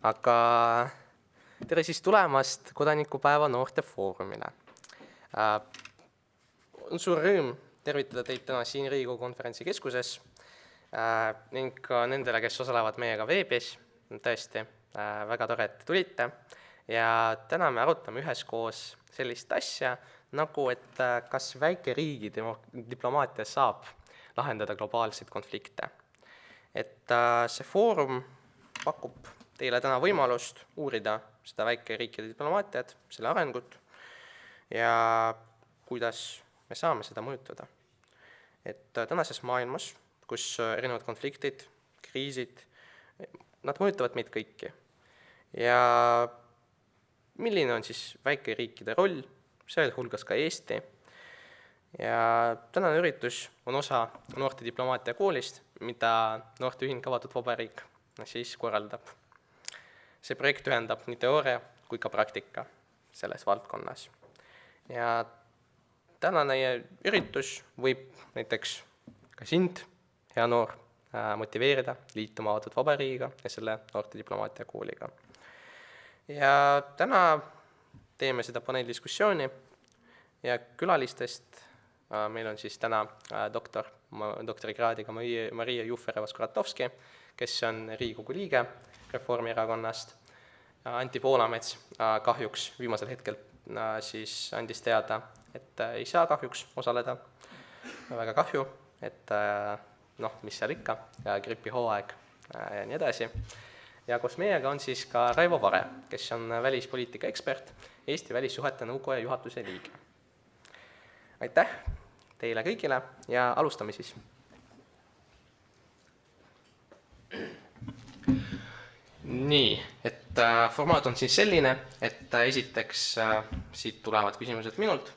Aga tere siis tulemast Kodanikupäeva noortefoorumile. On suur rõõm tervitada teid täna siin Riigikogu konverentsi keskuses ning ka nendele, kes osalevad meiega veebis. Tõesti, väga tore, et tulite. Ja täna me arutame üheskoos sellist asja, nagu et kas väikeriigi diplomaatia saab lahendada globaalseid konflikte. Et see foorum pakub teile täna võimalust uurida seda väikeriikide diplomaatiat, selle arengut ja kuidas me saame seda mõjutada. Et tänases maailmas, kus erinevad konfliktid, kriisid, nad mõjutavad meid kõiki. Ja milline on siis väikeriikide roll, sealhulgas ka Eesti? Ja tänane üritus on osa noorte diplomaatia koolist, mida Noorteühing Avatud Vabariik siis korraldab. See projekt ühendab nii teooria kui ka praktika selles valdkonnas. Ja tänane üritus võib näiteks ka sind, hea noor, motiveerida liituma Avatud Vabariigiga ja selle noorte diplomaatia kooliga. Ja täna teeme seda paneeldiskussiooni ja külalistest meil on siis täna doktorikraadiga Maria Jufereva-Skuratovski, kes on Riigikogu liige Reformierakonnast. Anti Poolamets kahjuks viimasel hetkel siis andis teada, et ei saa kahjuks osaleda. Väga kahju, et mis seal ikka, gripihooaeg ja nii edasi. Ja koos meiega on siis ka Raivo Vare, kes on välispoliitika ekspert, Eesti Välissuhete Nõukoja juhatuse liige. Aitäh teile kõigile ja alustame siis. Nii, et formaat on siis selline, et esiteks siit tulevad küsimused minult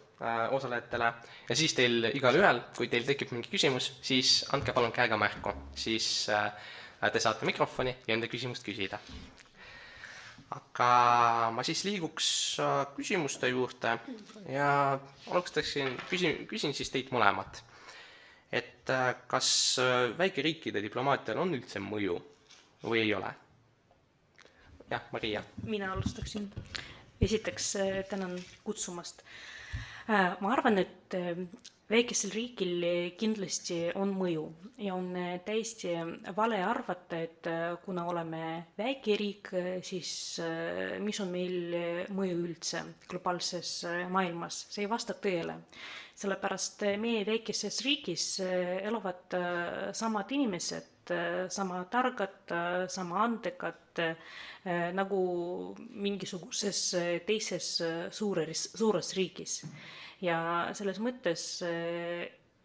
osalejatele ja siis teil igal ühel, kui teil tekib mingi küsimus, siis andke palun käega märku, siis te saate mikrofoni ja enda küsimust küsida. Aga ma siis liiguks küsimuste juurde ja küsin siis teilt mõlemat. Et kas väikeriikide diplomaatial on üldse mõju või ei ole? Jah, Maria. Mina alustaksin. Esiteks tänan kutsumast. Ma arvan, et väikesel riigil kindlasti on mõju ja on täiesti vale arvata, et kuna oleme väike riik, siis mis on meil mõju üldse globaalses maailmas? See ei vasta tõele. Sellepärast meie väikeses riigis elavad samad inimesed, sama targad, sama andekad nagu mingisuguses teises suures riigis. Ja selles mõttes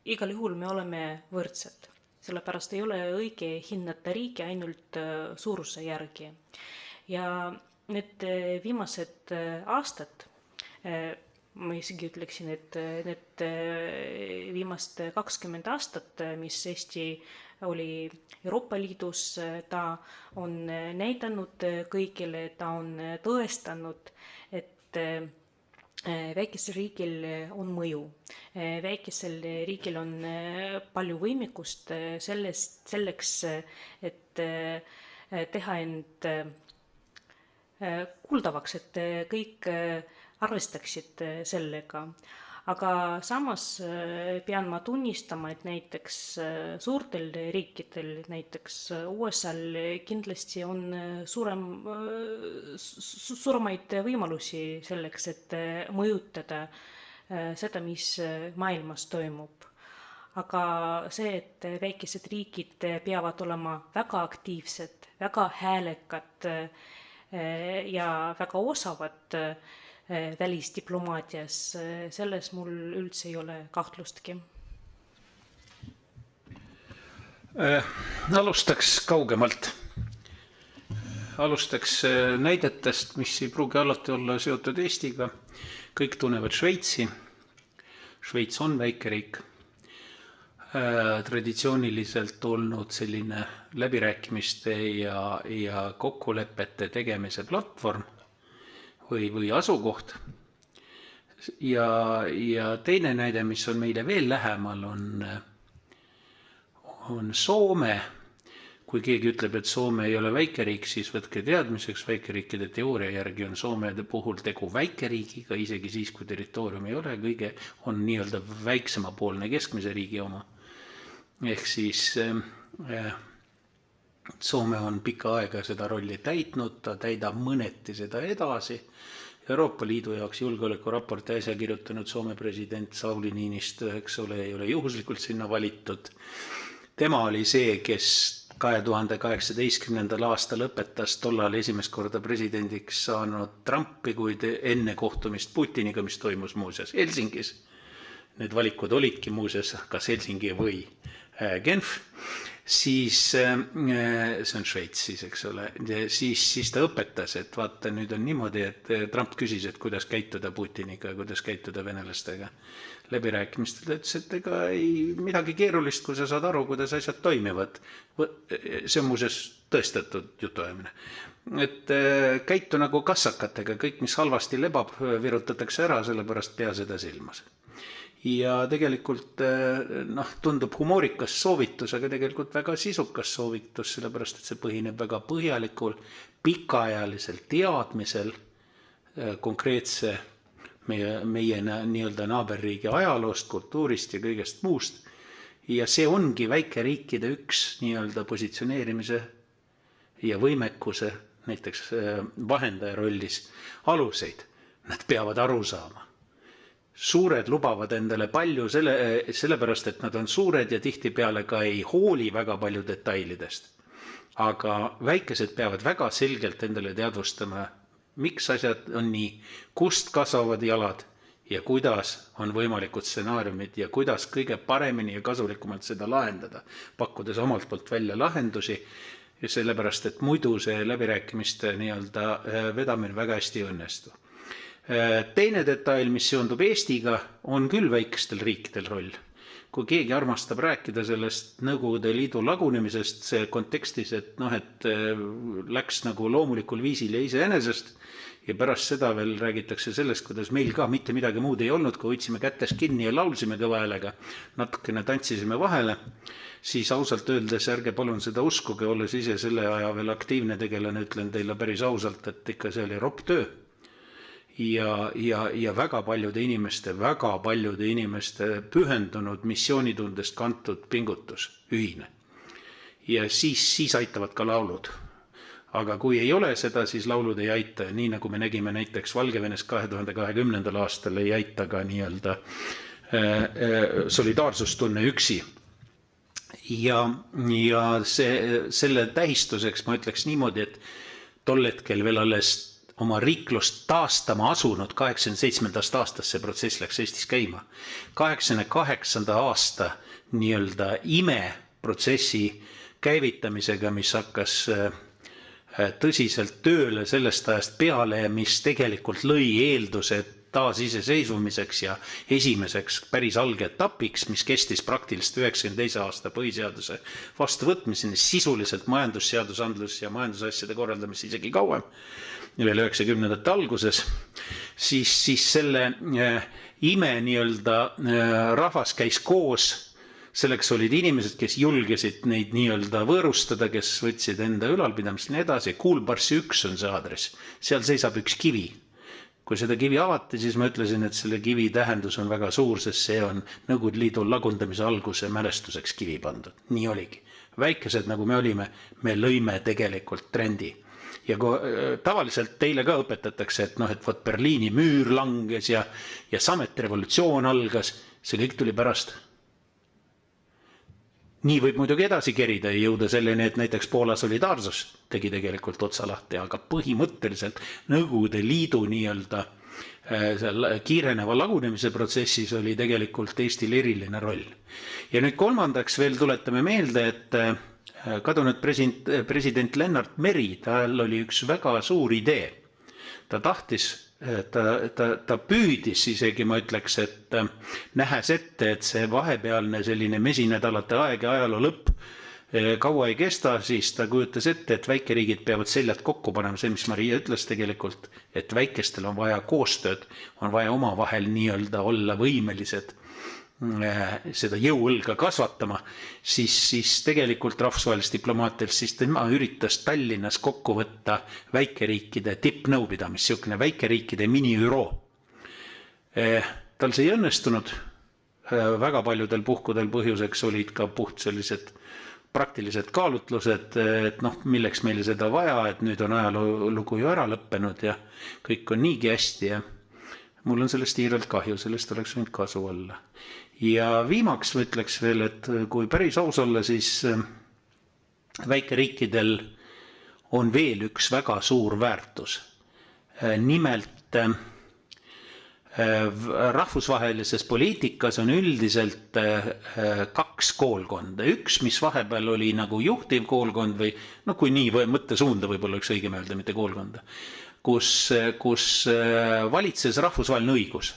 igal juhul me oleme võrdsed. Sellepärast ei ole õige hinnata riigi ainult suuruse järgi. Ja need viimased aastad, ma isegi ütleksin, et need viimast 20 aastat, mis Eesti oli Euroopa Liidus, ta on näidanud kõigile, ta on tõestanud, et väikesel riigil on mõju. Väikesel riigil on palju võimekust selleks, et teha end kuuldavaks, et kõik arvestaksid sellega. Aga samas pean ma tunnistama, et näiteks suurtel riikidel, näiteks USA-l kindlasti on suuremaid võimalusi selleks, et mõjutada seda, mis maailmas toimub. Aga see, et väikesed riigid peavad olema väga aktiivsed, väga häälekad ja väga osavad välisdiplomaatias, selles mul üldse ei ole kahtlustki. Alustaks kaugemalt. Alustaks näidetest, mis ei pruugi alati olla seotud Eestiga. Kõik tunnevad Šveitsi. Šveits on väike riik. Traditsiooniliselt olnud selline läbirääkimiste ja kokkulepete tegemise platvorm või asukoht. Ja teine näide, mis on meile veel lähemal, on Soome, kui keegi ütleb, et Soome ei ole väikeriik, siis võtke teadmiseks, väikeriikide teooria järgi on Soome puhul tegu väikeriigiga, isegi siis, kui territoorium ei ole, kõige on nii-öelda väiksemapoolne keskmise riigi oma. Ehk siis Soome on pikka aega seda rolli täitnud, ta täidab mõneti seda edasi. Euroopa Liidu jaoks julgeolekuraporti äsja kirjutanud Soome president Sauli Niinistö, eks ole, ei ole juhuslikult sinna valitud. Tema oli see, kes 2018. aastal õpetas tollal esimest korda presidendiks saanud Trumpi, kuid enne kohtumist Putiniga, mis toimus muuseas Helsingis. Need valikud olidki muuseas kas Helsingi või Genf. Siis see on Šveits siis, eks ole, siis ta õpetas, et vaata, nüüd on niimoodi, et Trump küsis, et kuidas käituda Putiniga ja kuidas käituda venelastega läbirääkimistel. Ta ütles, et ega ei midagi keerulist, kui sa saad aru, kuidas asjad toimivad. See on muuseas tõestatud jutuajamine. Et käitu nagu kassakatega, kõik, mis halvasti lebab, virutatakse ära, sellepärast pea seda silmas. Ja tegelikult tundub humoorikas soovitus, aga tegelikult väga sisukas soovitus, sellepärast et see põhineb väga põhjalikul, pikaajalisel teadmisel konkreetse meie nii-öelda naaberriigi ajaloost, kultuurist ja kõigest muust. Ja see ongi väikeriikide üks nii-öelda positsioneerimise ja võimekuse, näiteks vahendaja rollis, aluseid. Nad peavad aru saama. Suured lubavad endale palju sellepärast, et nad on suured ja tihtipeale ka ei hooli väga palju detailidest. Aga väikesed peavad väga selgelt endale teadvustama, miks asjad on nii, kust kasvavad jalad ja kuidas on võimalikud stsenaariumid ja kuidas kõige paremini ja kasulikumalt seda lahendada, pakkudes omalt poolt välja lahendusi, ja sellepärast, et muidu see läbirääkimiste nii-öelda vedamine väga hästi õnnestu. Teine detail, mis seondub Eestiga, on küll väikestel riikidel roll. Kui keegi armastab rääkida sellest Nõukogude Liidu lagunemisest see kontekstis, et läks nagu loomulikul viisil ja iseenesest ja pärast seda veel räägitakse sellest, kuidas meil ka mitte midagi muud ei olnud, kui hoidsime kätes kinni ja laulsime kõva häälega, natukene tantsisime vahele, siis ausalt öeldes ärge palun seda uskuge, olles ise selle aja veel aktiivne tegelane, ütlen teile päris ausalt, et ikka see oli ropp töö. Ja väga paljude inimeste pühendunud missioonitundest kantud pingutus, ühine. Ja siis aitavad ka laulud. Aga kui ei ole seda, siis laulud ei aita. Nii nagu me nägime näiteks Valgevenes 2020. aastal ei aita ka nii-öelda solidaarsustunne üksi. Ja selle tähistuseks ma ütleks niimoodi, et tol hetkel veel alles oma riiklust taastama asunud 87. aastast see protsess läks Eestis käima. 88. aasta nii-öelda imeprotsessi käivitamisega, mis hakkas tõsiselt tööle sellest ajast peale ja mis tegelikult lõi eeldused taasiseseisvumiseks ja esimeseks päris algetapiks, mis kestis praktiliselt 92. aasta põhiseaduse vastuvõtmiseni, sisuliselt majandusseadusandlus ja majandusasjade korraldamist isegi kauem, veel 90. alguses, siis selle ime nii-öelda rahvas käis koos, selleks olid inimesed, kes julgesid neid nii-öelda võõrustada, kes võtsid enda ülalpidamist nii edasi. Kuulbarsi 1 on see aadress, seal seisab üks kivi. Kui seda kivi avati, siis ma ütlesin, et selle kivi tähendus on väga suur, sest see on Nõukogude Liidu lagundamise alguse mälestuseks kivi pandud. Nii oligi. Väikesed nagu me olime, me lõime tegelikult trendi. Ja tavaliselt teile ka õpetatakse, et Berliini müür langes ja sametrevolutsioon algas, see kõik tuli pärast. Nii võib muidugi edasi kerida ja jõuda selleni, et näiteks Poola solidaarsus tegi tegelikult otsa lahti, aga põhimõtteliselt Nõukogude Liidu nii-öelda kiireneva lagunemise protsessis oli tegelikult Eestil eriline roll. Ja nüüd kolmandaks veel tuletame meelde, et kadunud president Lennart Meri, tal oli üks väga suur idee. Ta tahtis, ta püüdis isegi, ma ütleks, et nähes ette, et see vahepealne selline mesinädalate aeg ja ajaloo lõpp kaua ei kesta, siis ta kujutas ette, et väikeriigid peavad seljad kokku panema, see, mis Maria ütles tegelikult, et väikestel on vaja koostööd, on vaja omavahel nii-öelda olla võimelised seda jõuõlga kasvatama, siis tegelikult rahvusvahelist diplomaatilist, siis tema üritas Tallinnas kokku võtta väikeriikide tippnõupidamist, niisugune väikeriikide mini-üroo. Tal see ei õnnestunud, väga paljudel puhkudel põhjuseks olid ka puht sellised praktilised kaalutlused, et milleks meile seda vaja, et nüüd on ajalugu ju ära lõppenud ja kõik on niigi hästi ja mul on sellest hiirelt kahju, sellest oleks võinud kasu olla. Ja viimaks ma ütleks veel, et kui päris aus olla, siis väikeriikidel on veel üks väga suur väärtus. Nimelt rahvusvahelises poliitikas on üldiselt kaks koolkonda. Üks, mis vahepeal oli nagu juhtiv koolkond või kui nii mõttesuunda võib-olla üks õigem öelda, mitte koolkonda, kus valitses rahvusvaheline õigus.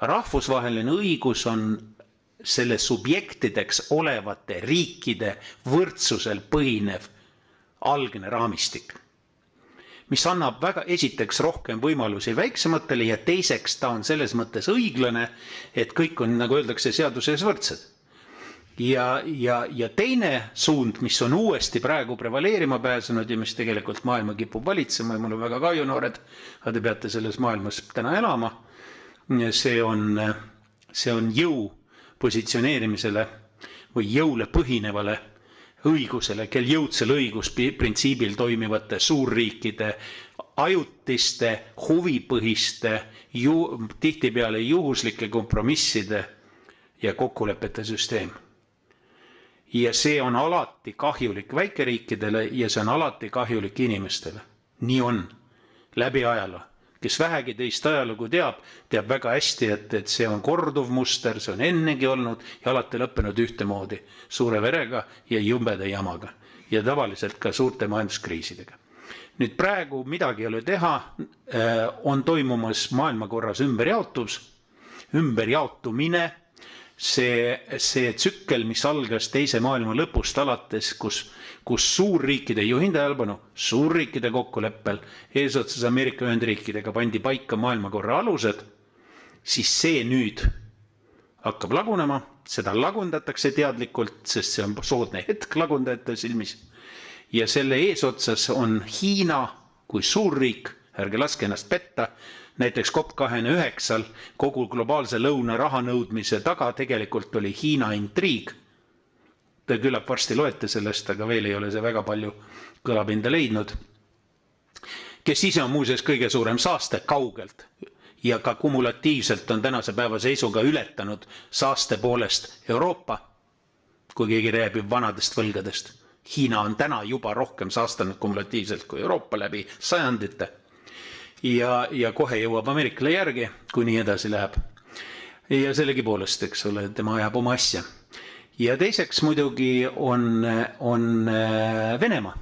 Rahvusvaheline õigus on selle subjektideks olevate riikide võrdsusel põhinev algne raamistik, mis annab esiteks rohkem võimalusi väiksematele ja teiseks ta on selles mõttes õiglane, et kõik on, nagu öeldakse, seaduses võrdsed. Ja teine suund, mis on uuesti praegu prevaleerima pääsenud ja mis tegelikult maailma kipub valitsema ja mul on väga kahju, noored, aga te peate selles maailmas täna elama, see on jõu positsioneerimisele või jõule põhinevale õigusele, kel jõudsel õigusprintsiibil toimivate suurriikide ajutiste, huvipõhiste, tihtipeale juhuslike kompromisside ja kokkulepete süsteem. Ja see on alati kahjulik väikeriikidele ja see on alati kahjulik inimestele. Nii on läbi ajaloo. Kes vähegi teist ajalugu teab väga hästi, et see on korduv muster, see on ennegi olnud ja alati lõppenud ühtemoodi, suure verega ja jumbede jamaga ja tavaliselt ka suurte majanduskriisidega. Nüüd praegu midagi ei ole teha, on toimumas maailmakorras ümberjaotumine, see tsükkel, mis algas teise maailma lõpust alates, kus suurriikide, juhin tähelepanu, suurriikide kokkuleppel eesotsas Ameerika Ühendriikidega pandi paika maailmakorra alused, siis see nüüd hakkab lagunema, seda lagundatakse teadlikult, sest see on soodne hetk lagundajate silmis. Ja selle eesotsas on Hiina kui suurriik, ärge laske ennast petta, näiteks COP29 kogu globaalse lõuna rahanõudmise taga tegelikult oli Hiina intriig. Te küllap varsti loete sellest, aga veel ei ole see väga palju kõlapinda leidnud. Kes ise on muuseas kõige suurem saaste kaugelt ja ka kumulatiivselt on tänase päeva seisuga ületanud saaste poolest Euroopa, kui keegi räägib vanadest võlgadest. Hiina on täna juba rohkem saastanud kumulatiivselt kui Euroopa läbi sajandite. Ja kohe jõuab Ameerikale järgi, kui nii edasi läheb. Ja sellegi poolest, eks ole, tema ajab oma asja. Ja teiseks muidugi on Venemaa,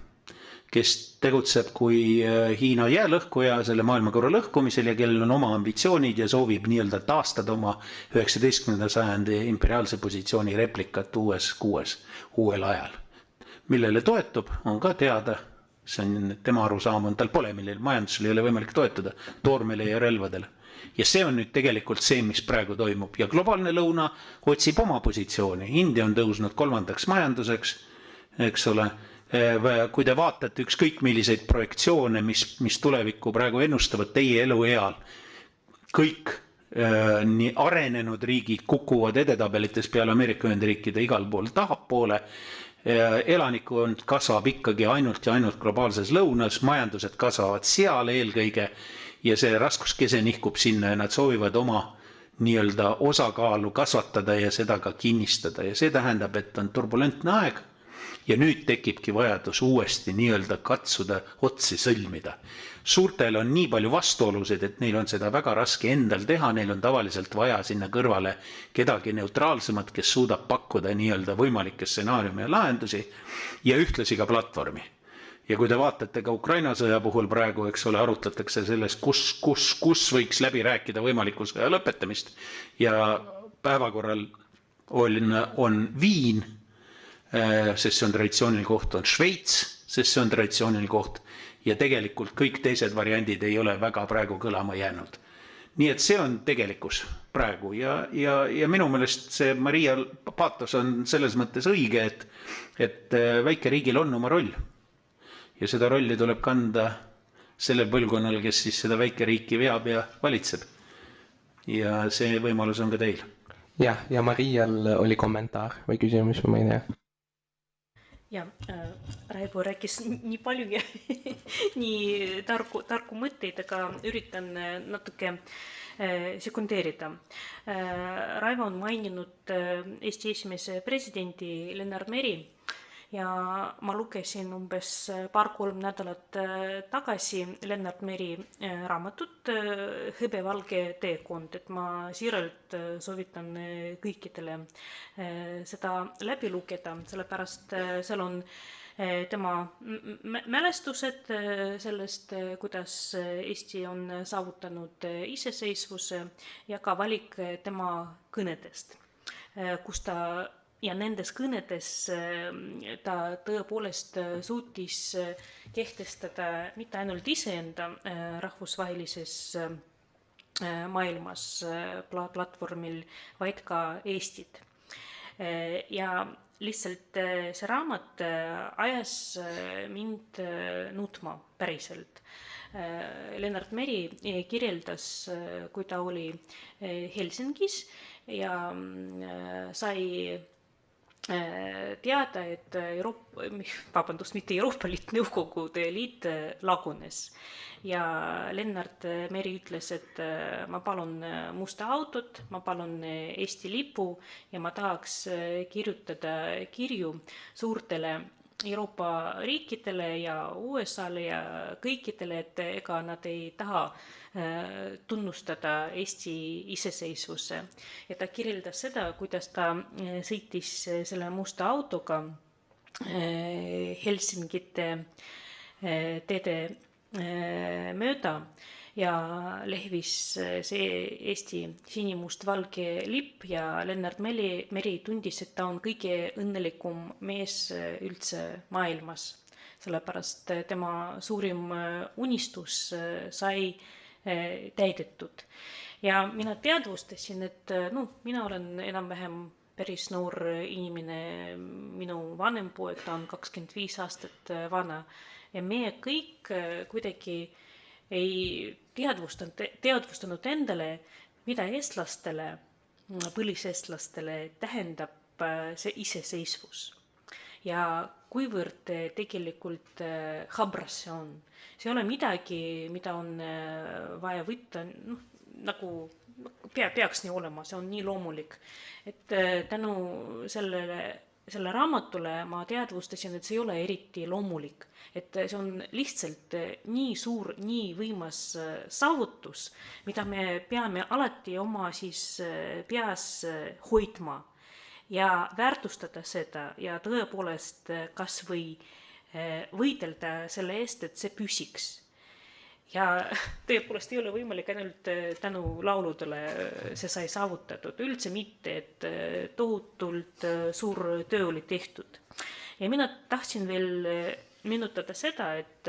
kes tegutseb kui Hiina jäälõhkuja selle maailmakorra lõhkumisel ja kellel on oma ambitsioonid ja soovib nii-öelda taastada oma 19. sajandi imperiaalse positsiooni replikat uuel ajal. Millele toetub, on ka teada, see on tema arusaam, tal pole, millel majandusel ei ole võimalik toetada, toormele ja relvadele. Ja see on nüüd tegelikult see, mis praegu toimub. Ja globaalne lõuna otsib oma positsiooni. India on tõusnud 3. majanduseks, eks ole. Kui te vaatate ükskõik milliseid projektsioone, mis tulevikku praegu ennustavad teie elu eal, kõik nii arenenud riigid kukuvad edetabelites peale Ameerika Ühendriikide igal pool tahapoole, elanikkond kasvab ikkagi ainult ja ainult globaalses lõunas, majandused kasvavad seal eelkõige ja see raskuskese nihkub sinna ja nad soovivad oma nii-öelda osakaalu kasvatada ja seda ka kinnistada ja see tähendab, et on turbulentne aeg ja nüüd tekibki vajadus uuesti nii-öelda katsuda otsi sõlmida. Suurtel on nii palju vastuolusid, et neil on seda väga raske endal teha, neil on tavaliselt vaja sinna kõrvale kedagi neutraalsemat, kes suudab pakkuda nii-öelda võimalikke stsenaariume ja lahendusi ja ühtlasi ka platvormi. Ja kui te vaatate ka Ukraina sõja puhul praegu, eks ole, arutletakse sellest, kus võiks läbi rääkida võimaliku sõja lõpetamist ja päevakorral on Viin, sest see on traditsiooniline koht, on Šveits, sest see on traditsiooniline koht ja tegelikult kõik teised variandid ei ole väga praegu kõlama jäänud. nii et see on tegelikkus praegu ja minu meelest see Maria paatos on selles mõttes õige, et väikeriigil on oma roll ja seda rolli tuleb kanda sellel põlvkonnal, kes siis seda väikeriiki veab ja valitseb. Ja see võimalus on ka teil. Jah, ja Marial oli kommentaar või küsimus, ma ei tea. Ja, Raivo rääkis nii palju ja nii tarku mõtteid, aga üritan natuke sekundeerida. Raivo on maininud Eesti esimese presidendi Lennart Meri ja ma lugesin umbes paar-kolm nädalat tagasi Lennart Meri raamatut Hõbevalge teekond, et ma siiralt soovitan kõikidele seda läbi lugeda, sellepärast seal on tema mälestused sellest, kuidas Eesti on saavutanud iseseisvuse ja ka valik tema kõnedest, kus ta ja nendes kõnedes ta tõepoolest suutis kehtestada mitte ainult iseenda rahvusvahelises maailmas platvormil, vaid ka Eestit. Ja lihtsalt see raamat ajas mind nutma päriselt. Lennart Meri kirjeldas, kui ta oli Helsingis ja sai teada, et mitte Euroopa Liit, Nõukogude Liit lagunes ja Lennart Meri ütles, et ma palun musta autot, ma palun Eesti lipu ja ma tahaks kirjutada kirju suurtele Euroopa riikidele ja USA-le ja kõikidele, et ega nad ei taha tunnustada Eesti iseseisvuse. Ja ta kirjeldas seda, kuidas ta sõitis selle musta autoga Helsingite teede mööda ja lehvis see Eesti sinimustvalge lipp ja Lennart Meri tundis, et ta on kõige õnnelikum mees üldse maailmas, sellepärast tema suurim unistus sai täidetud. Ja mina teadvustasin, et mina olen enam-vähem päris noor inimene, minu vanem poeg, ta on 25 aastat vana ja meie kõik kuidagi ei teadvustanud endale, mida eestlastele, põliseestlastele tähendab see iseseisvus. Ja kuivõrd tegelikult habras see on. See ei ole midagi, mida on vaja võtta, nagu peaks nii olema, see on nii loomulik. Et tänu selle raamatule ma teadvustasin, et see ei ole eriti loomulik. Et see on lihtsalt nii suur, nii võimas saavutus, mida me peame alati oma peas hoidma ja väärtustada seda ja tõepoolest kas või võidelda selle eest, et see püsiks. Ja tõepoolest ei ole võimalik ainult tänu lauludele see sai saavutatud, üldse mitte, et tohutult suur töö oli tehtud. Ja mina tahtsin veel meenutada seda, et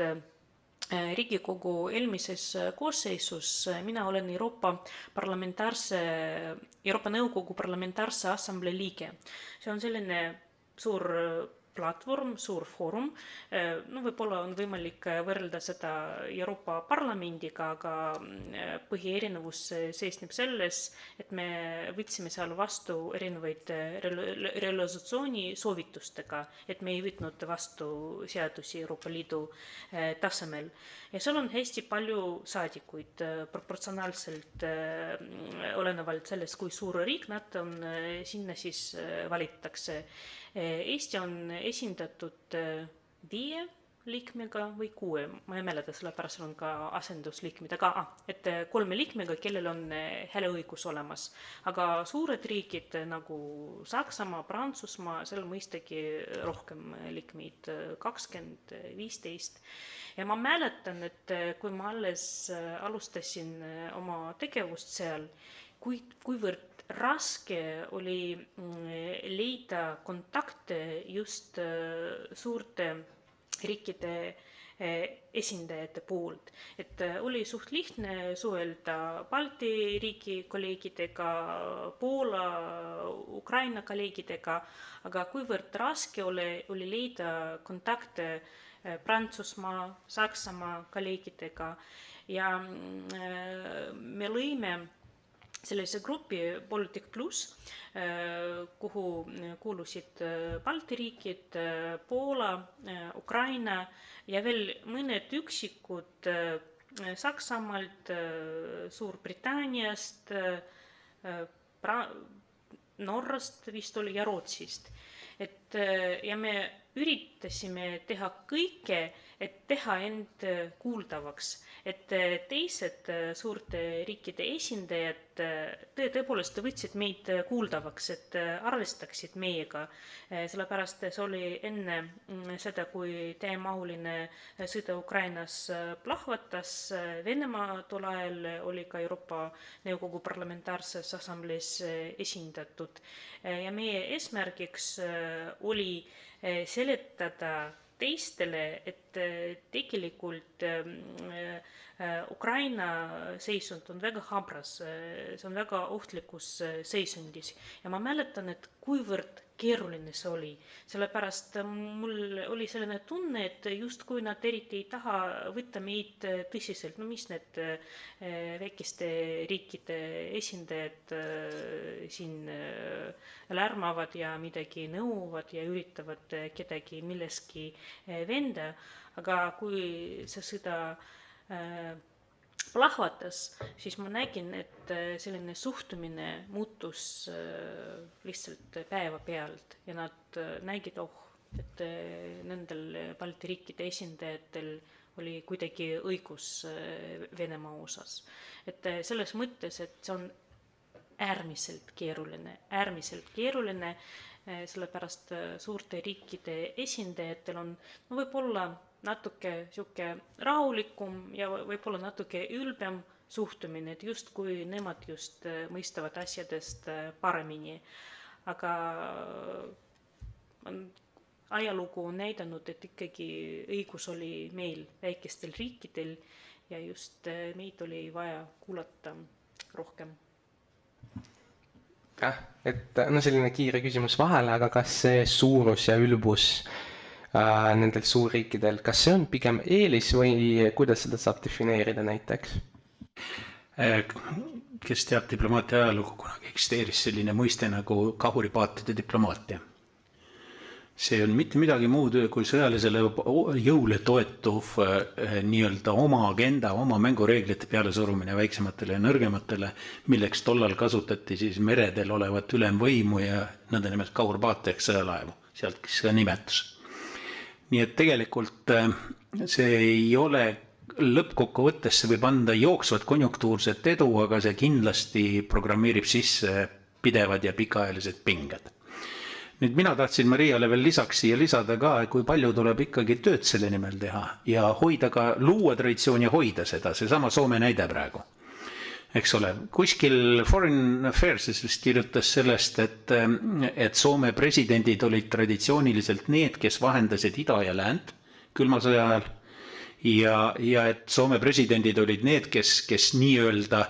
Riigikogu eelmises koosseisus mina olen Euroopa Nõukogu parlamentaarse assamblee liige. See on selline suur platvorm, suur foorum. Võib-olla on võimalik võrrelda seda Euroopa Parlamendiga, aga põhierinevus seisneb selles, et me võtsime seal vastu erinevaid realisatsiooni soovitustega, et me ei võtnud vastu seadusi Euroopa Liidu tasemel. Ja seal on hästi palju saadikuid, proportsionaalselt olenevalt sellest, kui suur riik nad on, sinna siis valitakse. Eesti on esindatud 5 liikmega või 6, ma ei mäleta, sellepärast on ka asendusliikmed, aga 3 liikmega, kellel on hääleõigus olemas. Aga suured riigid nagu Saksamaa, Prantsusmaa, seal mõistagi rohkem liikmeid, 20, 15. Ja ma mäletan, et kui ma alles alustasin oma tegevust seal, kuivõrd raske oli leida kontakte just suurte riikide esindajate poolt. Et oli suht lihtne suhelda Balti riigi kolleegidega, Poola, Ukraina kolleegidega, aga kuivõrd raske oli leida kontakte Prantsusmaa, Saksamaa kolleegidega ja me lõime sellise grupi Baltic Plus, kuhu kuulusid Balti riigid, Poola, Ukraina ja veel mõned üksikud Saksamaalt, Suurbritanniast, Norrast vist oli ja Rootsist. Ja me üritasime teha kõike, et teha end kuuldavaks, et teised suurte riikide esindajad tõepoolest võtsid meid kuuldavaks, et arvestaksid meiega. Sellepärast see oli enne seda, kui täiemahuline sõda Ukrainas plahvatas. Venemaa tol ajal oli ka Euroopa Nõukogu Parlamentaarses Assamblees esindatud. Ja meie eesmärgiks oli seletada teistele, et tegelikult Ukraina seisund on väga habras, see on väga ohtlikus seisundis ja ma mäletan, et kuivõrd keeruline see oli, sellepärast mul oli selline tunne, et justkui nad eriti ei taha võtta meid tõsiselt, no mis need väikeste riikide esindajad siin lärmavad ja midagi nõuavad ja üritavad kedagi milleski venda, aga kui see sõda plahvatas, siis ma nägin, et selline suhtumine muutus lihtsalt päevapealt ja nad nägid, et nendel Balti riikide esindajatel oli kuidagi õigus Venemaa osas. Et selles mõttes, et see on äärmiselt keeruline, sellepärast suurte riikide esindajatel on võib-olla natuke sihuke rahulikum ja võib-olla natuke ülbem suhtumine, et justkui nemad just mõistavad asjadest paremini. Aga ajalugu on näidanud, et ikkagi õigus oli meil väikestel riikidel ja just meid oli vaja kuulata rohkem. Et selline kiire küsimus vahele, aga kas see suurus ja ülbus nendel suurriikidel, kas see on pigem eelis või kuidas seda saab defineerida näiteks? Kes teab diplomaatia ajalugu, kunagi eksisteeris selline mõiste nagu kahuripaatide diplomaatia. See on mitte midagi muud kui sõjalisele jõule toetuv nii-öelda oma agenda, oma mängureeglite peale surumine väiksematele ja nõrgematele, milleks tollal kasutati siis meredel olevat ülemvõimu ja nõndanimelt kahurpaate ehk sõjalaevu, sealt ka nimetus. Nii et tegelikult see ei ole lõppkokkuvõttes, see võib anda jooksvat konjunktuurset edu, aga see kindlasti programmeerib sisse pidevad ja pikaajalised pinged. Nüüd mina tahtsin Mariale veel lisaks siia lisada ka, kui palju tuleb ikkagi tööd selle nimel teha ja hoida ka, luua traditsioon ja hoida seda, see sama Soome näide praegu. Eks ole, kuskil Foreign Affairs vist kirjutas sellest, et Soome presidendid olid traditsiooniliselt need, kes vahendasid ida ja läänd külma sõja ajal ja et Soome presidendid olid need, kes nii-öelda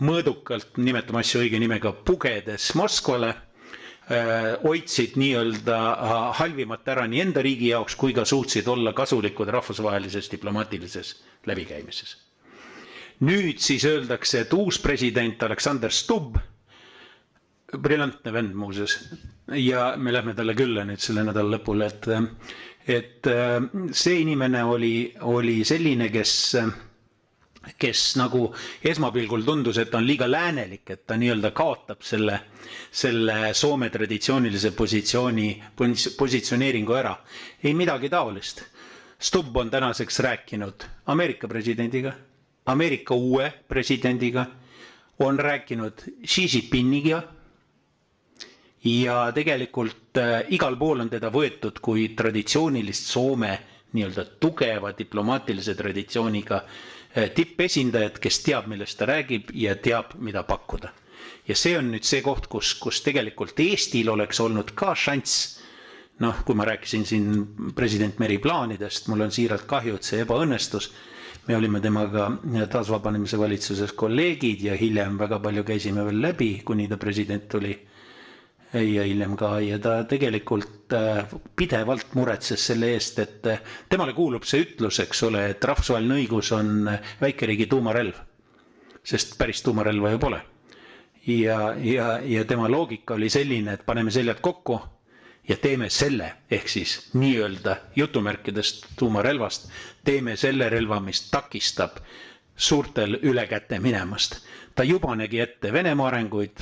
mõõdukalt, nimetame asju õige nimega, pugedes Moskvale, hoidsid nii-öelda halvimat ära nii enda riigi jaoks, kui ka suutsid olla kasulikud rahvusvahelises diplomaatilises läbikäimises. Nüüd siis öeldakse, et uus president Alexander Stubb, briljantne vend muuses, ja me lähme talle külla nüüd selle nädala lõpul, et see inimene oli selline, kes nagu esmapilgul tundus, et ta on liiga läänelik, et ta nii-öelda kaotab selle Soome traditsioonilise positsioneeringu ära. Ei midagi taolist. Stubb on tänaseks rääkinud Ameerika presidendiga, Ameerika uue presidendiga, on rääkinud Xi Jinpingiga ja tegelikult igal pool on teda võetud kui traditsioonilist Soome nii-öelda tugeva diplomaatilise traditsiooniga tippesindajad, kes teab, millest ta räägib ja teab, mida pakkuda. Ja see on nüüd see koht, kus tegelikult Eestil oleks olnud ka šanss Noh, kui ma rääkisin siin president Meri plaanidest, mul on siiralt kahju, et see ebaõnnestus. Me olime temaga taasvabanemise valitsuses kolleegid ja hiljem väga palju käisime veel läbi, kuni ta president tuli ja hiljem ka. Ja ta tegelikult pidevalt muretses selle eest, et temale kuulub see ütlus, eks ole, et rahvusvaheline õigus on väikeriigi tuumarelv, sest päris tuumarelva ju pole. Ja tema loogika oli selline, et paneme seljad kokku ja teeme selle, ehk siis nii-öelda jutumärkidest tuumarelvast, teeme selle relva, mis takistab suurtel ülekäte minemast. Ta juba nägi ette Venemaa arenguid,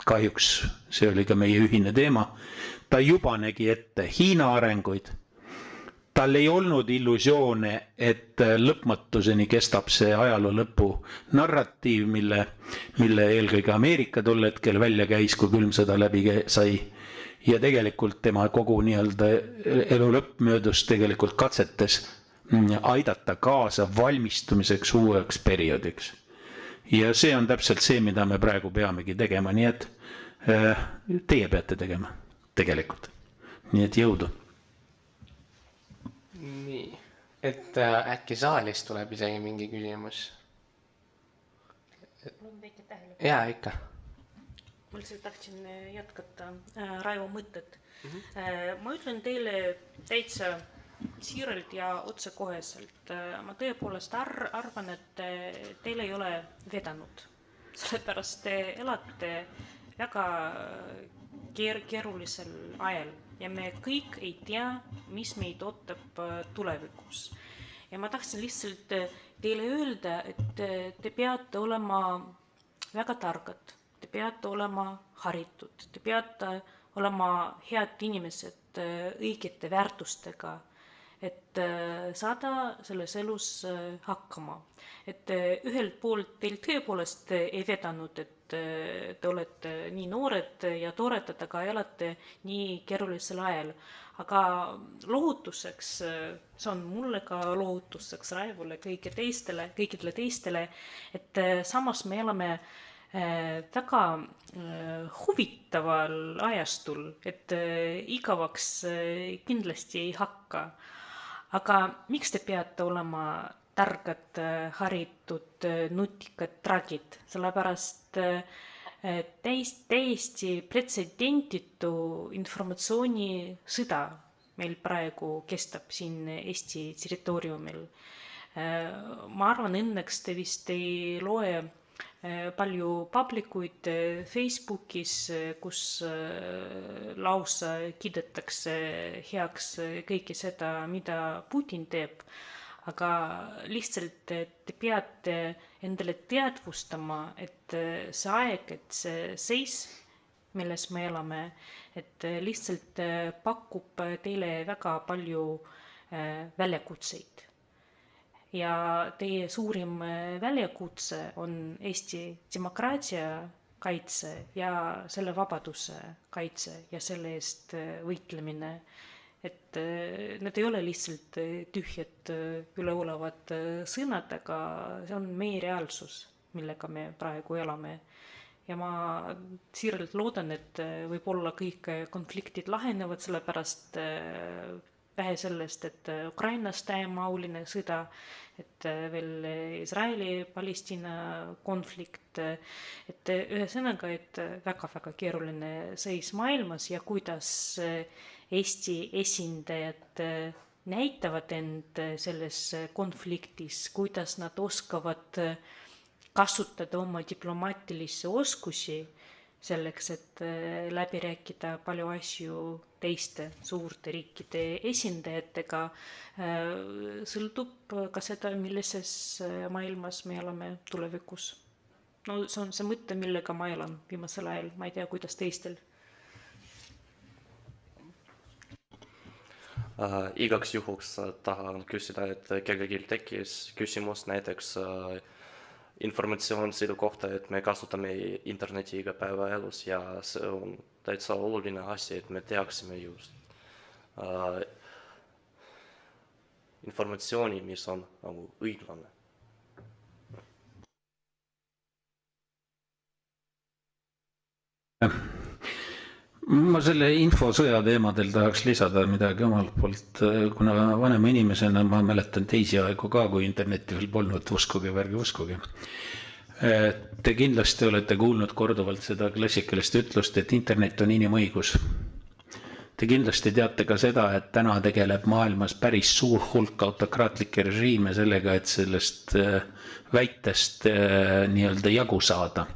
kahjuks see oli ka meie ühine teema, ta juba nägi ette Hiina arenguid, tal ei olnud illusioone, et lõpmatuseni kestab see ajaloo lõpu narratiiv, mille eelkõige Ameerika tol hetkel välja käis, kui külm sõda läbi sai. Ja tegelikult tema kogu nii-öelda elu lõpp möödus tegelikult katsetes aidata kaasa valmistumiseks uueks perioodiks. Ja see on täpselt see, mida me praegu peamegi tegema, nii et teie peate tegema tegelikult. Nii et jõudu. Nii, et äkki saalist tuleb isegi mingi küsimus? Jaa, ikka. Ma lihtsalt tahtsin jätkata Raivo mõtted. Ma ütlen teile täitsa siiralt ja otsekoheselt. Ma tõepoolest arvan, et teil ei ole vedanud. Sellepärast te elate väga keerulisel ajal ja me kõik ei tea, mis meid ootab tulevikus. Ja ma tahtsin lihtsalt teile öelda, et te peate olema väga targad. Te peate olema haritud, te peate olema head inimesed õigete väärtustega, et saada selles elus hakkama. Et ühelt poolt teil tõepoolest ei vedanud, et te olete nii noored ja toredad, aga elate nii keerulisel ajal. Aga lohutuseks, see on mulle ka lohutuseks, Raivole, kõikidele teistele, et samas me elame väga huvitaval ajastul, et igavaks kindlasti ei hakka. Aga miks te peate olema targad, haritud, nutikad tragid? Sellepärast täiesti pretsedentitu informatsioonisõda meil praegu kestab siin Eesti territooriumil. Ma arvan, õnneks te vist ei loe palju publikuid Facebookis, kus lausa kiidetakse heaks kõike seda, mida Putin teeb. Aga lihtsalt te peate endale teadvustama, et see aeg, et see seis, milles me elame, et lihtsalt pakub teile väga palju väljakutseid. Ja teie suurim väljakutse on Eesti demokraatia kaitse ja selle vabaduse kaitse ja selle eest võitlemine. Et need ei ole lihtsalt tühjad üleolevad sõnad, aga see on meie reaalsus, millega me praegu elame. Ja ma siiralt loodan, et võib-olla kõik konfliktid lahenevad, sellepärast vähe sellest, et Ukrainas täiemahuline sõda, et veel Iisraeli-Palestiina konflikt, et ühesõnaga, et väga-väga keeruline seis maailmas ja kuidas Eesti esindajad näitavad end selles konfliktis, kuidas nad oskavad kasutada oma diplomaatilisi oskusi selleks, et läbi rääkida palju asju teiste suurte riikide esindajatega, sõltub ka seda, millises maailmas me elame tulevikus. No see on see mõte, millega ma elan viimasel ajal, ma ei tea, kuidas teistel. Igaks juhuks tahan küsida, et kellelgi tekkis küsimus näiteks informatsioon selle kohta, et me kasutame interneti iga päeva elus ja see on täitsa oluline asi, et me teaksime just informatsiooni, mis on nagu õiglane. Ma selle infosõja teemadel tahaks lisada midagi omalt poolt, kuna vanema inimesena ma mäletan teisi aegu ka, kui interneti veel polnud, uskuge või ärge uskuge. Te kindlasti olete kuulnud korduvalt seda klassikalist ütlust, et internet on inimõigus. Te kindlasti teate ka seda, et täna tegeleb maailmas päris suur hulk autokraatlikke režiime sellega, et sellest väitest nii-öelda jagu saada.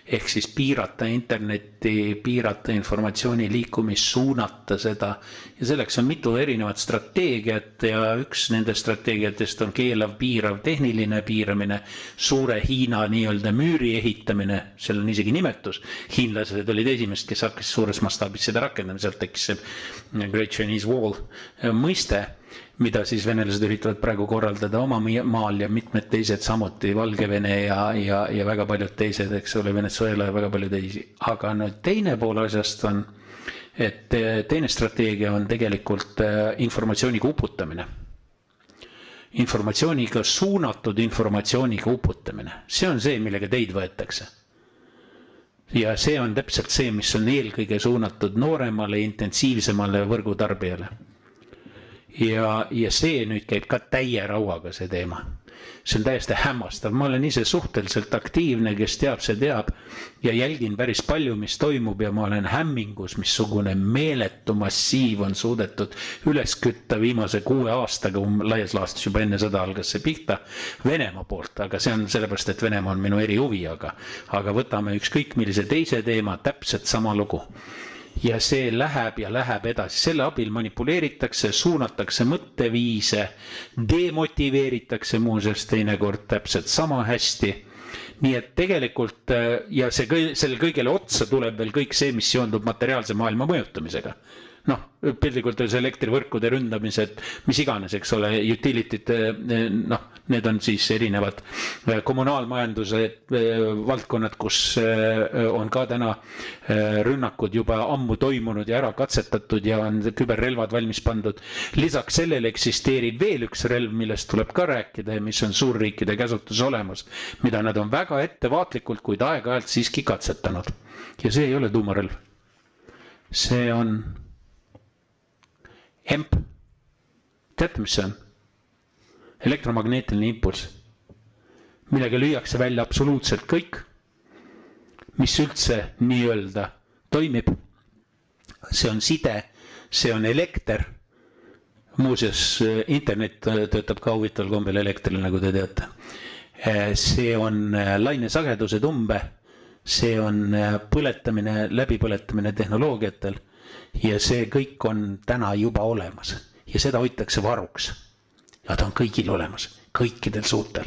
Ehk siis piirata internetti, piirata informatsiooni liikumist, suunata seda. Ja selleks on mitu erinevat strateegiat ja üks nende strateegiatest on keelav, piirav, tehniline piiramine, suure Hiina nii-öelda müüri ehitamine, seal on isegi nimetus. Hiinlased olid esimesed, kes hakkas suures mastaabis seda rakendama, sealt tekkis see Great Chinese Wall mõiste, mida siis venelased üritavad praegu korraldada oma maal ja mitmed teised samuti, Valgevene ja väga paljud teised, eks ole, Venezuela ja väga palju teisi. Aga nüüd teine pool asjast on, et teine strateegia on tegelikult informatsiooniga uputamine. Informatsiooniga suunatud informatsiooniga uputamine. See on see, millega teid võetakse. Ja see on täpselt see, mis on eelkõige suunatud nooremale, intensiivsemale võrgutarbijale. Ja see nüüd käib ka täie rauaga see teema. See on täiesti hämmastav. Ma olen ise suhteliselt aktiivne, kes teab, see teab ja jälgin päris palju, mis toimub ja ma olen hämmingus, missugune meeletu massiiv on suudetud üles kütta viimase 6 aastaga, laias laastus juba enne sõda algas see pihta Venemaa poolt, aga see on sellepärast, et Venemaa on minu erihuvi, aga võtame ükskõik millise teise teema, täpselt sama lugu. Ja see läheb ja läheb edasi. Selle abil manipuleeritakse, suunatakse mõtteviise, demotiveeritakse muuseas teinekord täpselt sama hästi. Nii et tegelikult, ja selle kõigele otsa tuleb veel kõik see, mis seondub materiaalse maailma mõjutamisega. Pildikult on see elektrivõrkude ründamised, mis iganes, eks ole, utility'd, need on siis erinevad kommunaalmajanduse valdkonnad, kus on ka täna rünnakud juba ammu toimunud ja ära katsetatud ja on küberrelvad valmis pandud. Lisaks sellele eksisteerib veel üks relv, millest tuleb ka rääkida ja mis on suurriikide käsutus olemas, mida nad on väga ettevaatlikult, kuid aeg-ajalt siiski katsetanud. Ja see ei ole tuumarelv. See on EMP. Teate, mis see on? Elektromagneetiline impulss, millega lüüakse välja absoluutselt kõik, mis üldse nii-öelda toimib. See on side, see on elekter. Muuseas, internet töötab ka huvitaval kombel elektril, nagu te teate. See on lainesageduse tumbe, see on põletamine, läbipõletamine tehnoloogiatel. Ja see kõik on täna juba olemas ja seda hoitakse varuks. Ja ta on kõigil olemas, kõikidel suutel.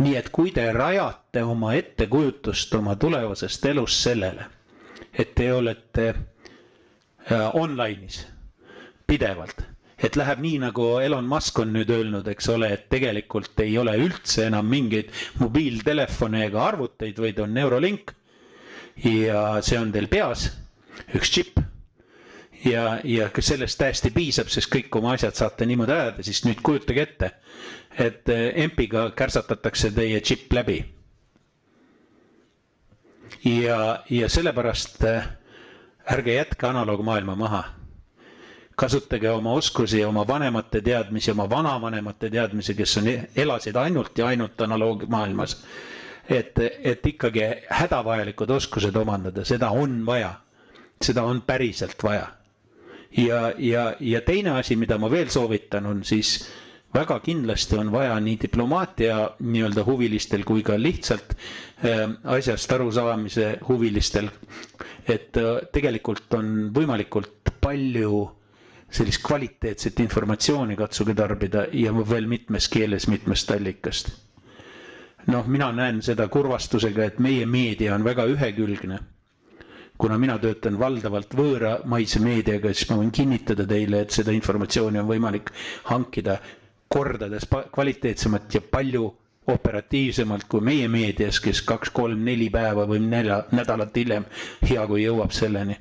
Nii et kui te rajate oma ettekujutust oma tulevasest elust sellele, et te olete online'is pidevalt, et läheb nii, nagu Elon Musk on nüüd öelnud, eks ole, et tegelikult ei ole üldse enam mingeid mobiiltelefone ega arvuteid, vaid on Neuralink ja see on teil peas, üks chip. Ja sellest täiesti piisab, sest kõik oma asjad saate niimoodi ajada, siis nüüd kujutage ette, et EMP-iga kärsatatakse teie chip läbi. Ja sellepärast ärge jätke analoogmaailma maha. Kasutage oma oskusi, oma vanemate teadmisi, oma vanavanemate teadmisi, kes elasid ainult ja ainult analoogmaailmas. Et ikkagi hädavajalikud oskused omandada, seda on vaja. Seda on päriselt vaja. Ja teine asi, mida ma veel soovitan, on siis väga kindlasti on vaja nii diplomaatia nii-öelda huvilistel kui ka lihtsalt asjast arusaamise huvilistel, et tegelikult on võimalikult palju sellist kvaliteetset informatsiooni katsuge tarbida ja veel mitmes keeles mitmest allikast. Mina näen seda kurvastusega, et meie meedia on väga ühekülgne. Kuna mina töötan valdavalt võõramaise meediaga, siis ma võin kinnitada teile, et seda informatsiooni on võimalik hankida kordades kvaliteetsemalt ja palju operatiivsemalt kui meie meedias, kes 2, 3, 4 päeva või 4 nädalat hiljem hea kui jõuab selleni.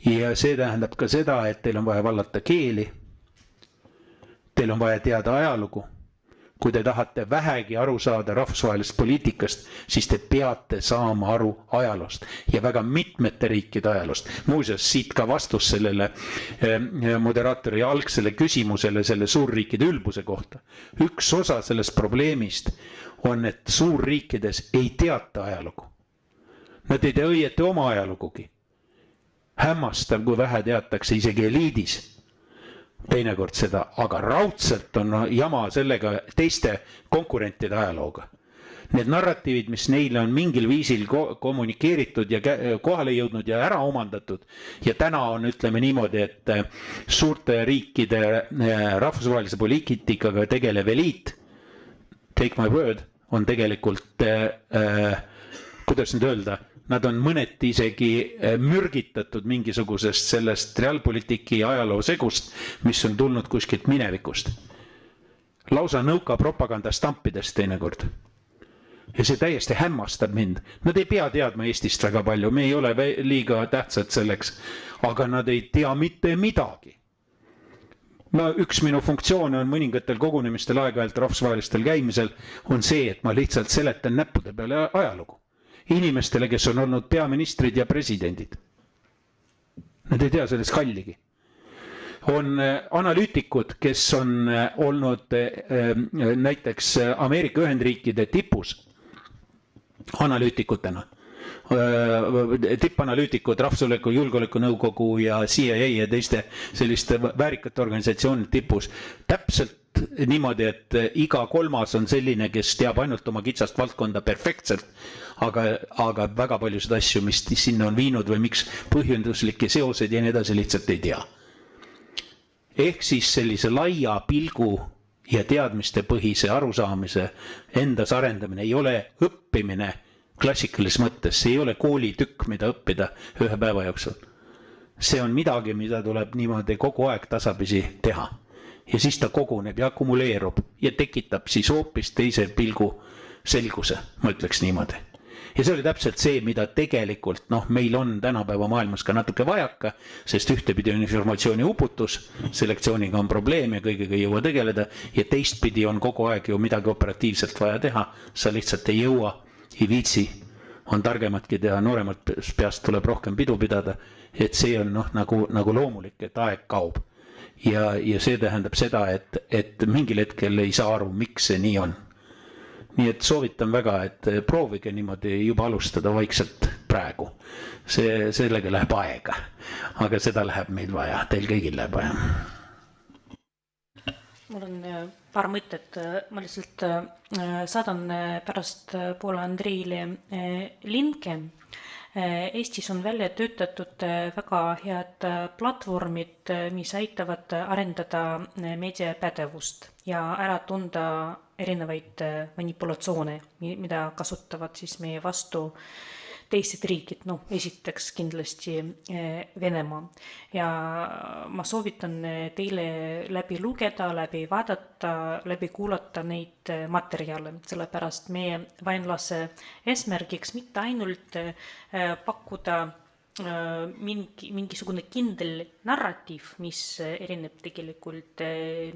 Ja see tähendab ka seda, et teil on vaja vallata keeli, teil on vaja teada ajalugu, Kui te tahate vähegi aru saada rahvusvahelisest poliitikast, siis te peate saama aru ajaloost ja väga mitmete riikide ajaloost. Muuseas, siit ka vastus sellele moderaatori algsele küsimusele selle suurriikide ülbuse kohta. Üks osa sellest probleemist on, et suurriikides ei teata ajalugu. Nad ei tea õieti oma ajalugugi. Hämmastav, kui vähe teatakse isegi eliidis teinekord seda, aga raudselt on jama sellega teiste konkurentide ajalooga. Need narratiivid, mis neile on mingil viisil kommunikeeritud ja kohale jõudnud ja ära omandatud ja täna on, ütleme niimoodi, et suurte riikide rahvusvahelise poliitikaga tegelev eliit, take my word, on tegelikult, kuidas nüüd öelda, nad on mõneti isegi mürgitatud mingisugusest sellest reaalpoliitiki ajaloo segust, mis on tulnud kuskilt minevikust. Lausa nõuka propaganda stampidest teinekord. Ja see täiesti hämmastab mind. Nad ei pea teadma Eestist väga palju, me ei ole liiga tähtsad selleks, aga nad ei tea mitte midagi. Üks minu funktsioon on mõningatel kogunemistel aeg-ajalt rahvusvahelistel käimisel on see, et ma lihtsalt seletan näppude peale ajalugu. Inimestele, kes on olnud peaministrid ja presidendid. Nad ei tea sellest kalligi. On analüütikud, kes on olnud näiteks Ameerika Ühendriikide tipus analüütikutena. Tippanalüütikud, Rahvusvahelise Julgeolekunõukogu ja CIA ja teiste selliste väärikate organisatsioonide tipus. Täpselt niimoodi, et iga kolmas on selline, kes teab ainult oma kitsast valdkonda perfektselt, aga väga paljusid asju, mis sinna on viinud või miks põhjenduslikke seoseid ja nii edasi lihtsalt ei tea. Ehk siis sellise laia pilgu ja teadmiste põhise arusaamise endas arendamine ei ole õppimine klassikalises mõttes, see ei ole koolitükk, mida õppida ühe päeva jooksul. See on midagi, mida tuleb niimoodi kogu aeg tasapisi teha. Ja siis ta koguneb ja akumuleerub ja tekitab siis hoopis teise pilgu selguse, ma ütleks niimoodi. Ja see oli täpselt see, mida tegelikult meil on tänapäeva maailmas ka natuke vajaka, sest ühtepidi on informatsiooni uputus, selektsiooniga on probleem ja kõigega ei jõua tegeleda ja teistpidi on kogu aeg ju midagi operatiivselt vaja teha, sa lihtsalt ei jõua, ei viitsi, on targematki teha, nooremat peast tuleb rohkem pidu pidada, et see on nagu loomulik, et aeg kaob. Ja see tähendab seda, et mingil hetkel ei saa aru, miks see nii on. Nii et soovitan väga, et proovige niimoodi juba alustada vaikselt praegu. Sellega läheb aega, aga seda läheb meil vaja, teil kõigil läheb vaja. Mul on paar mõtet, ma lihtsalt saadan pärast poole Andreile linke. Eestis on välja töötatud väga head platvormid, mis aitavad arendada meediapädevust ja ära tunda erinevaid manipulatsioone, mida kasutavad siis meie vastu teised riigid, esiteks kindlasti Venemaa. Ja ma soovitan teile läbi lugeda, läbi vaadata, läbi kuulata neid materjale, sellepärast meie vaenlase eesmärgiks mitte ainult pakkuda mingisugune kindel narratiiv, mis erineb tegelikult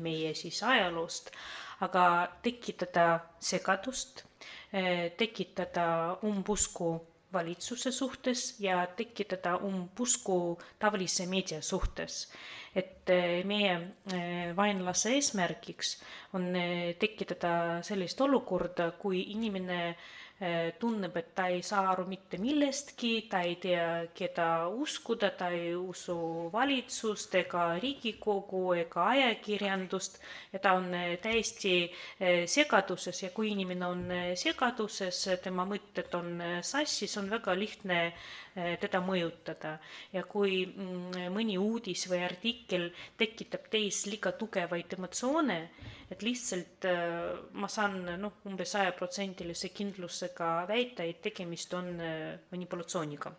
meie siis ajaloost, aga tekitada segadust, tekitada umbusku valitsuse suhtes ja tekitada umbusku tavalise meedia suhtes. Et meie vaenlase eesmärgiks on tekitada sellist olukorda, kui inimene tunneb, et ta ei saa aru mitte millestki, ta ei tea, keda uskuda, ta ei usu valitsust ega Riigikogu ega ajakirjandust ja ta on täiesti segaduses ja kui inimene on segaduses, tema mõtted on sassis, on väga lihtne teda mõjutada ja kui mõni uudis või artikkel tekitab teis liiga tugevaid emotsioone, et lihtsalt ma saan umbes 100% kindlusega väita, et tegemist on manipulatsiooniga.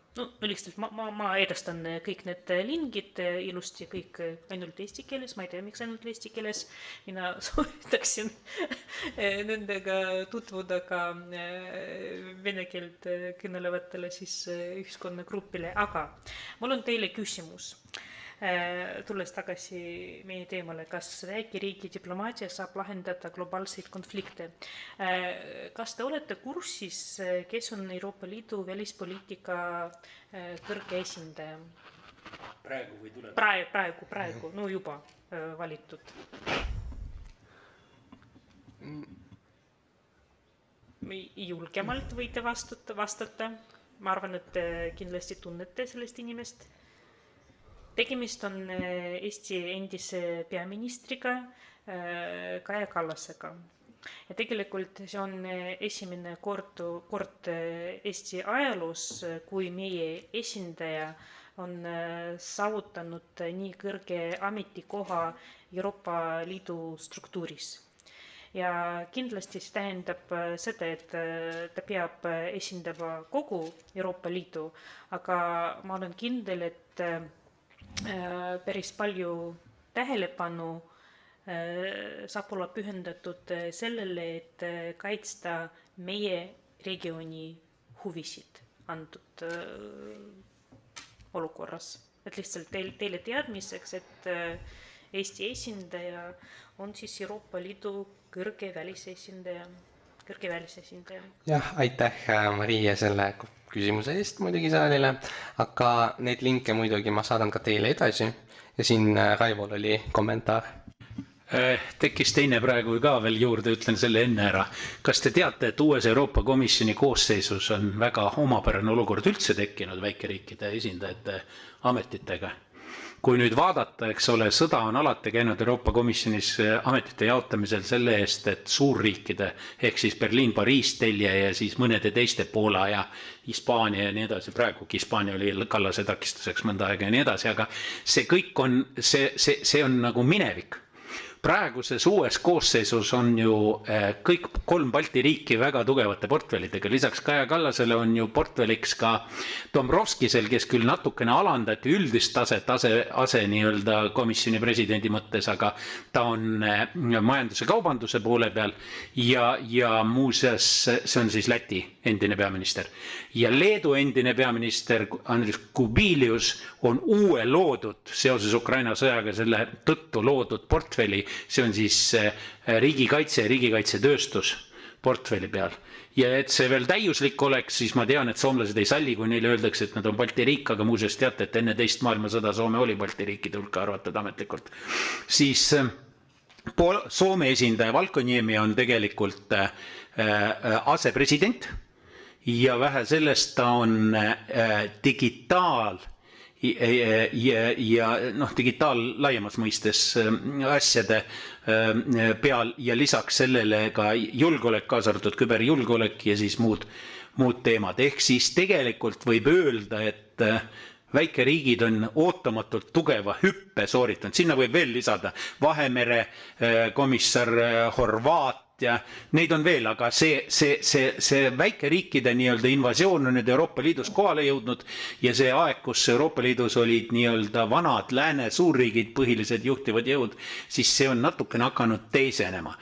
Lihtsalt ma edastan kõik need lingid ilusti kõik ainult eesti keeles, ma ei tea, miks ainult eesti keeles, mina soovitaksin nendega tutvuda ka vene keelt kõnelevatele siis ühiskonnagruppile, aga mul on teile küsimus. tulles tagasi meie teemale, kas väikeriigi diplomaatia saab lahendada globaalseid konflikte. Kas te olete kursis, kes on Euroopa Liidu välispoliitika kõrge esindaja? Praegu või tuleb? Praegu, no juba valitud. Julgemalt võite vastata. Ma arvan, et kindlasti tunnete sellest inimest. Tegemist on Eesti endise peaministriga Kaja Kallasega. Ja tegelikult see on esimene kord Eesti ajaloos, kui meie esindaja on saavutanud nii kõrge ametikoha Euroopa Liidu struktuuris. Ja kindlasti see tähendab seda, et ta peab esindama kogu Euroopa Liidu, aga ma olen kindel, et päris palju tähelepanu saab olla pühendatud sellele, et kaitsta meie regiooni huvisid antud olukorras. Et lihtsalt teile teadmiseks, et Eesti esindaja on siis Euroopa Liidu kõrge välisesindaja. Jah, aitäh Maria selle küsimuse eest muidugi saalile, aga neid linke muidugi ma saadan ka teile edasi ja siin Raivol oli kommentaar. Tekkis teine praegu ka veel juurde, ütlen selle enne ära. Kas te teate, et uues Euroopa Komisjoni koosseisus on väga omapärane olukord üldse tekkinud väikeriikide esindajate ametitega? Kui nüüd vaadata, eks ole, sõda on alati käinud Euroopa Komisjonis ametite jaotamisel selle eest, et suurriikide, ehk siis Berliin, Pariis telje ja siis mõnede teiste Poola ja Hispaania ja nii edasi, praegugi Hispaania oli Kallase takistuseks mõnda aega ja nii edasi, aga see kõik on, see on nagu minevik. Praeguses uues koosseisus on ju kõik 3 Balti riiki väga tugevate portfellidega. Lisaks Kaja Kallasele on ju portfelliks ka Dombrovskisel, kes küll natukene alandati üldist ase nii-öelda komisjoni presidendi mõttes, aga ta on majanduse kaubanduse poole peal ja muuseas see on siis Läti endine peaminister. Ja Leedu endine peaminister Andris Kubilius on uue loodud seoses Ukraina sõjaga selle tõttu loodud portfelli. See on siis riigikaitse ja riigikaitsetööstus portfelli peal. Ja et see veel täiuslik oleks, siis ma tean, et soomlased ei salli, kui neile öeldakse, et nad on Balti riik, aga muuseas teate, et enne teist maailmasõda Soome oli Balti riikide hulka arvatud ametlikult. Siis Soome esindaja Valkoniemi on tegelikult asepresident ja vähe sellest ta on digitaal laiemas mõistes asjade peal ja lisaks sellele ka julgeolek, kaasa arvatud küberjulgeolek ja siis muud teemad. Ehk siis tegelikult võib öelda, et väikeriigid on ootamatult tugeva hüppe sooritanud. Sinna võib veel lisada Vahemere komissar Horvaat ja neid on veel, aga see väikeriikide nii-öelda invasioon on nüüd Euroopa Liidus kohale jõudnud ja see aeg, kus Euroopa Liidus olid nii-öelda vanad lääne suurriigid, põhilised juhtivad jõud, siis see on natukene hakanud teisenema.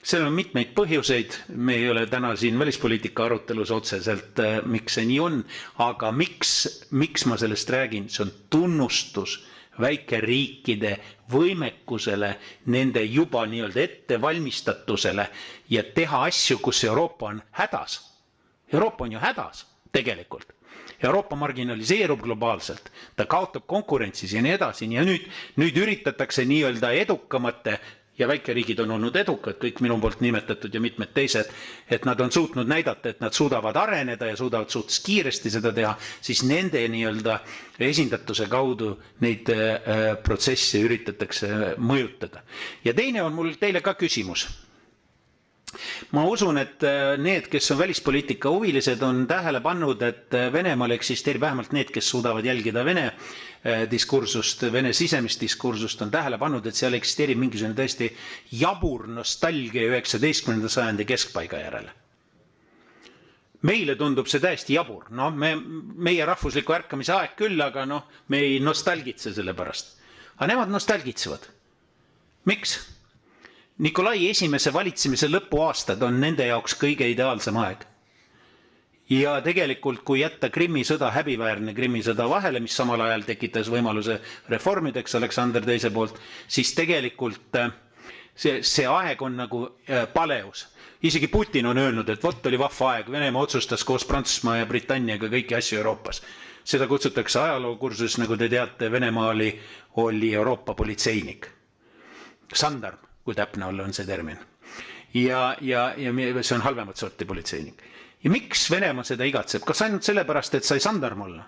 Seal on mitmeid põhjuseid, me ei ole täna siin välispoliitika arutelus otseselt, miks see nii on, aga miks ma sellest räägin, see on tunnustus väikeriikide võimekusele, nende juba nii-öelda ettevalmistatusele ja teha asju, kus Euroopa on hädas. Euroopa on ju hädas tegelikult. Euroopa marginaliseerub globaalselt, ta kaotab konkurentsis ja nii edasi. Ja nüüd üritatakse nii-öelda edukamate ja väikeriigid on olnud edukad, kõik minu poolt nimetatud ja mitmed teised, et nad on suutnud näidata, et nad suudavad areneda ja suudavad suht kiiresti seda teha, siis nende nii-öelda esindatuse kaudu neid protsesse üritatakse mõjutada. Ja teine on mul teile ka küsimus. Ma usun, et need, kes on välispoliitika huvilised, on tähele pannud, et Venemaal eksisteerib vähemalt need, kes suudavad jälgida Vene diskursust, Vene sisemist diskursust, on tähele pannud, et seal eksisteerib mingisugune tõesti jabur nostalgia 19. sajandi keskpaiga järele. Meile tundub see täiesti jabur. No, meie rahvusliku ärkamise aeg küll, aga me ei nostalgitse selle pärast. Aga nemad nostalgitsevad. Miks? Nikolai esimese valitsemise lõpuaastad on nende jaoks kõige ideaalsem aeg. Ja tegelikult, kui jätta Krimmi sõda, häbiväärne Krimmi sõda vahele, mis samal ajal tekitas võimaluse reformideks Aleksander teise poolt, siis tegelikult see aeg on nagu paleus. Isegi Putin on öelnud, et vot oli vahva aeg, Venemaa otsustas koos Prantsusmaa ja Britanniaga kõiki asju Euroopas. Seda kutsutakse ajalookursus, nagu te teate, Venemaa oli Euroopa politseinik. Sandarm, kui täpne olla on see termin. Ja see on halvemat sorti politseinik. Ja miks Venemaa seda igatseb? Kas ainult sellepärast, et sai sandarm olla?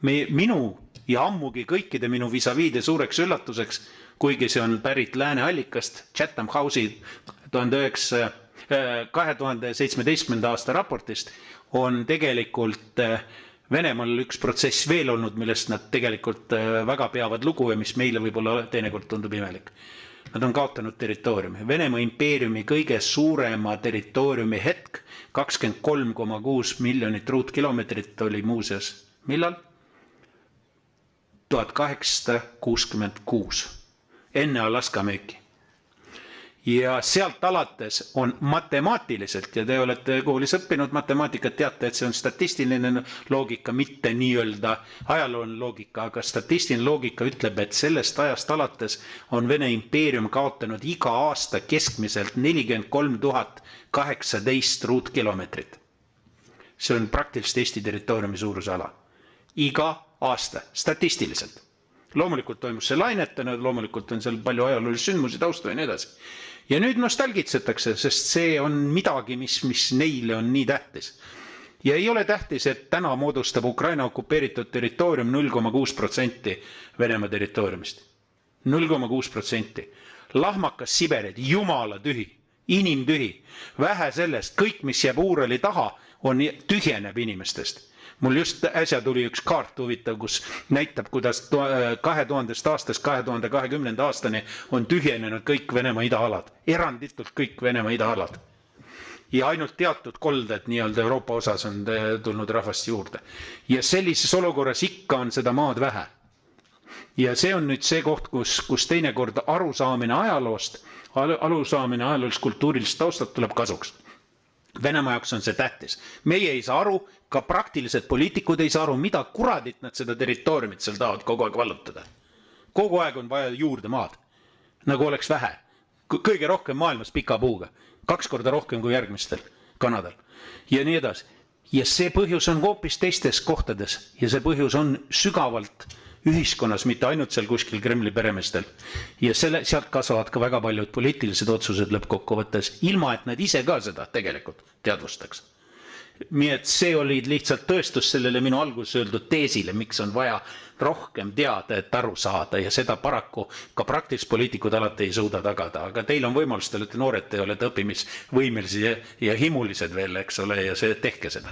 Minu ja ammugi kõikide minu vis-a-viide suureks üllatuseks, kuigi see on pärit lääne allikast, Chatham House'i 2017. aasta raportist, on tegelikult Venemaal üks protsess veel olnud, millest nad tegelikult väga peavad lugu ja mis meile võib-olla teinekord tundub imelik. Nad on kaotanud territooriumi. Venemaa impeeriumi kõige suurema territooriumi hetk, 23,6 miljonit ruutkilometrit oli muuseas. Millal? 1866. Enne Alaska müüki. Ja sealt alates on matemaatiliselt, ja te olete koolis õppinud matemaatikat, teate, et see on statistiline loogika, mitte nii-öelda ajaloon loogika, aga statistiline loogika ütleb, et sellest ajast alates on Vene impeerium kaotanud iga aasta keskmiselt 43 018 ruutkilometrit. See on praktiliselt Eesti territooriumi suuruse ala. Iga aasta, statistiliselt. Loomulikult toimus see lainetena, loomulikult on seal palju ajaloolisi sündmusi taustu ja nii edasi. Ja nüüd nostalgitsetakse, sest see on midagi, mis neile on nii tähtis. Ja ei ole tähtis, et täna moodustab Ukraina okupeeritud territoorium 0,6% Venemaa territooriumist. 0,6%. Lahmakas Siberid, jumala tühi, inimtühi. Vähe sellest, kõik, mis jääb Uurali taha, tühjeneb inimestest. Mul just äsja tuli üks kaart huvitav, kus näitab, kuidas 2000. aastast 2020. aastani on tühjenenud kõik Venemaa idaalad. Eranditult kõik Venemaa idaalad. Ja ainult teatud kolded nii-öelda Euroopa osas on tulnud rahvast juurde. Ja sellises olukorras ikka on seda maad vähe. Ja see on nüüd see koht, kus teinekord arusaamine ajaloost, arusaamine ajaloolist kultuurilist taustat tuleb kasuks. Venemaa jaoks on see tähtis. Meie ei saa aru, ka praktilised poliitikud ei saa aru, mida kuradit nad seda territooriumit seal tahavad kogu aeg vallutada. Kogu aeg on vaja juurde maad, nagu oleks vähe. Kõige rohkem maailmas pika puuga, 2 korda rohkem kui järgmistel Kanadal ja nii edasi. Ja see põhjus on hoopis teistes kohtades ja see põhjus on sügavalt ühiskonnas, mitte ainult seal kuskil Kremli peremeestel. Ja sealt kasvavad ka väga paljud poliitilised otsused lõppkokkuvõttes, ilma et nad ise ka seda tegelikult teadvustaks. Nii et see oli lihtsalt tõestus sellele minu alguses öeldud teesile, miks on vaja rohkem teada, et aru saada ja seda paraku ka praktilised poliitikud alati ei suuda tagada. Aga teil on võimalus, te olete noored, te olete õppimisvõimelised ja himulised veel, eks ole, ja tehke seda.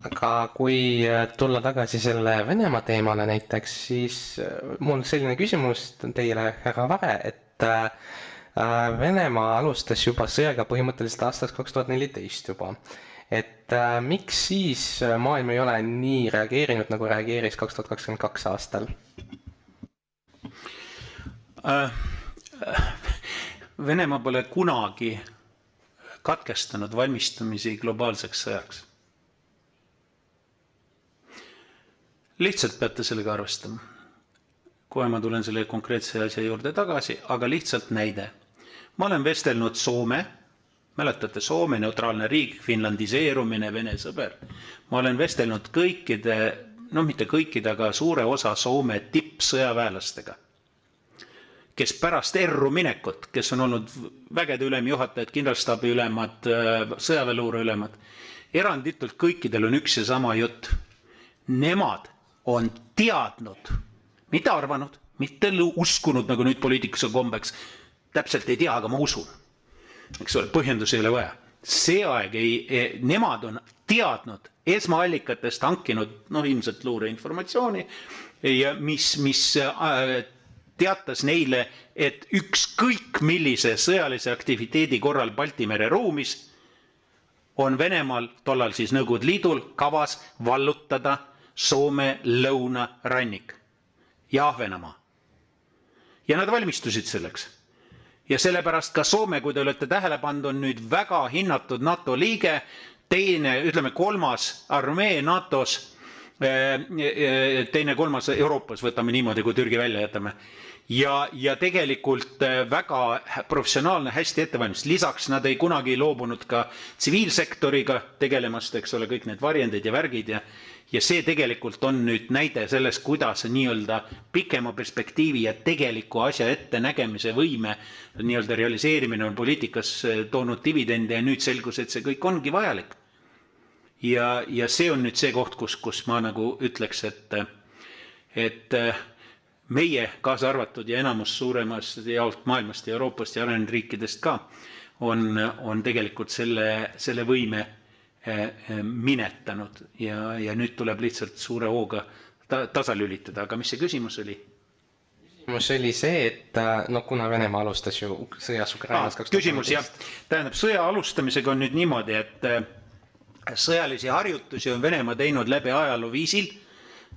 Aga kui tulla tagasi selle Venemaa teemale näiteks, siis mul selline küsimus teile, härra Vare, et Venemaa alustas juba sõjaga põhimõtteliselt aastast 2014 juba. Et miks siis maailm ei ole nii reageerinud, nagu reageeris 2022 aastal? Venemaa pole kunagi katkestanud valmistumisi globaalseks sõjaks. Lihtsalt peate sellega arvestama. Kohe ma tulen selle konkreetse asja juurde tagasi, aga lihtsalt näide. Ma olen vestelnud Soome, mäletate Soome, neutraalne riik, finlandiseerumine, Vene sõber. Ma olen vestelnud kõikide, mitte kõikide, aga suure osa Soome tippsõjaväelastega, kes pärast erru minekut, kes on olnud vägede ülemjuhatajad, kindralstaabi ülemad, sõjaväeluure ülemad, eranditult kõikidel on üks ja sama jutt. Nemad on teadnud, mitte arvanud, mitte uskunud, nagu nüüd poliitikus on kombeks, täpselt ei tea, aga ma usun. Eks ole, põhjendus ei ole vaja. See aeg nemad on teadnud, esmaallikatest hankinud, ilmselt luure informatsiooni, mis teatas neile, et ükskõik millise sõjalise aktiviteedi korral Balti mere ruumis on Venemaal, tollal siis Nõukogude Liidul, kavas vallutada Soome lõunarannik ja Ahvenamaa. Ja nad valmistusid selleks. Ja sellepärast ka Soome, kui te olete tähele pannud, on nüüd väga hinnatud NATO liige, teine, ütleme, kolmas armee NATOs, teine, kolmas Euroopas, võtame niimoodi, kui Türgi välja jätame. Ja tegelikult väga professionaalne, hästi ettevalmist. Lisaks nad ei kunagi loobunud ka tsiviilsektoriga tegelemast, eks ole, kõik need varjendid ja värgid ja see tegelikult on nüüd näide selles, kuidas nii-öelda pikema perspektiivi ja tegeliku asja ette nägemise võime nii-öelda realiseerimine on poliitikas toonud dividende ja nüüd selgus, et see kõik ongi vajalik. Ja see on nüüd see koht, kus ma nagu ütleks, et meie kaasa arvatud ja enamus suuremast jaolt maailmast ja Euroopast ja arenenud riikidest ka on tegelikult selle võime minetanud ja nüüd tuleb lihtsalt suure hooga tasalülitada. Aga mis see küsimus oli? Küsimus oli see, et kuna Venemaa alustas ju sõjas Ukrainas 2014. Küsimus, jah. Tähendab, sõja alustamisega on nüüd niimoodi, et sõjalisi harjutusi on Venemaa teinud läbi ajaloo viisil,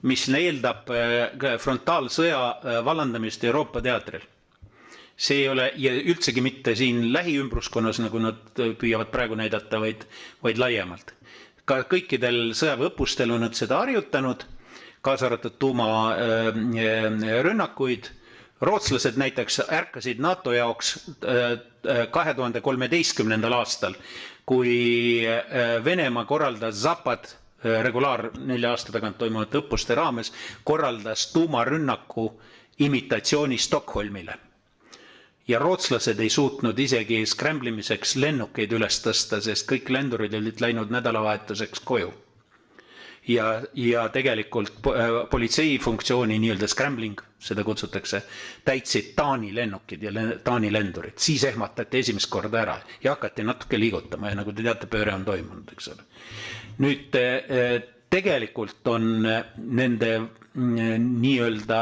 mis eeldab frontaalsõja vallandamist Euroopa teatril. See ei ole ja üldsegi mitte siin lähiümbruskonnas, nagu nad püüavad praegu näidata, vaid laiemalt. Ka kõikidel sõjaväeõppustel on nad seda harjutanud, kaasa arvatud tuumarünnakuid. Rootslased näiteks ärkasid NATO jaoks 2013. aastal, kui Venemaa korraldas Zapad regulaar 4 aasta tagant toimuvate õppuste raames, korraldas tuumarünnaku imitatsiooni Stockholmile. Ja rootslased ei suutnud isegi skrämblimiseks lennukeid üles tõsta, sest kõik lendurid olid läinud nädalavahetuseks koju. Ja tegelikult politsei funktsiooni, nii-öelda scrambling, seda kutsutakse, täitsid Taani lennukid ja Taani lendurid. Siis ehmatati esimest korda ära ja hakati natuke liigutama ja nagu te teate, pööre on toimunud, eks ole. Nüüd tegelikult on nende nii-öelda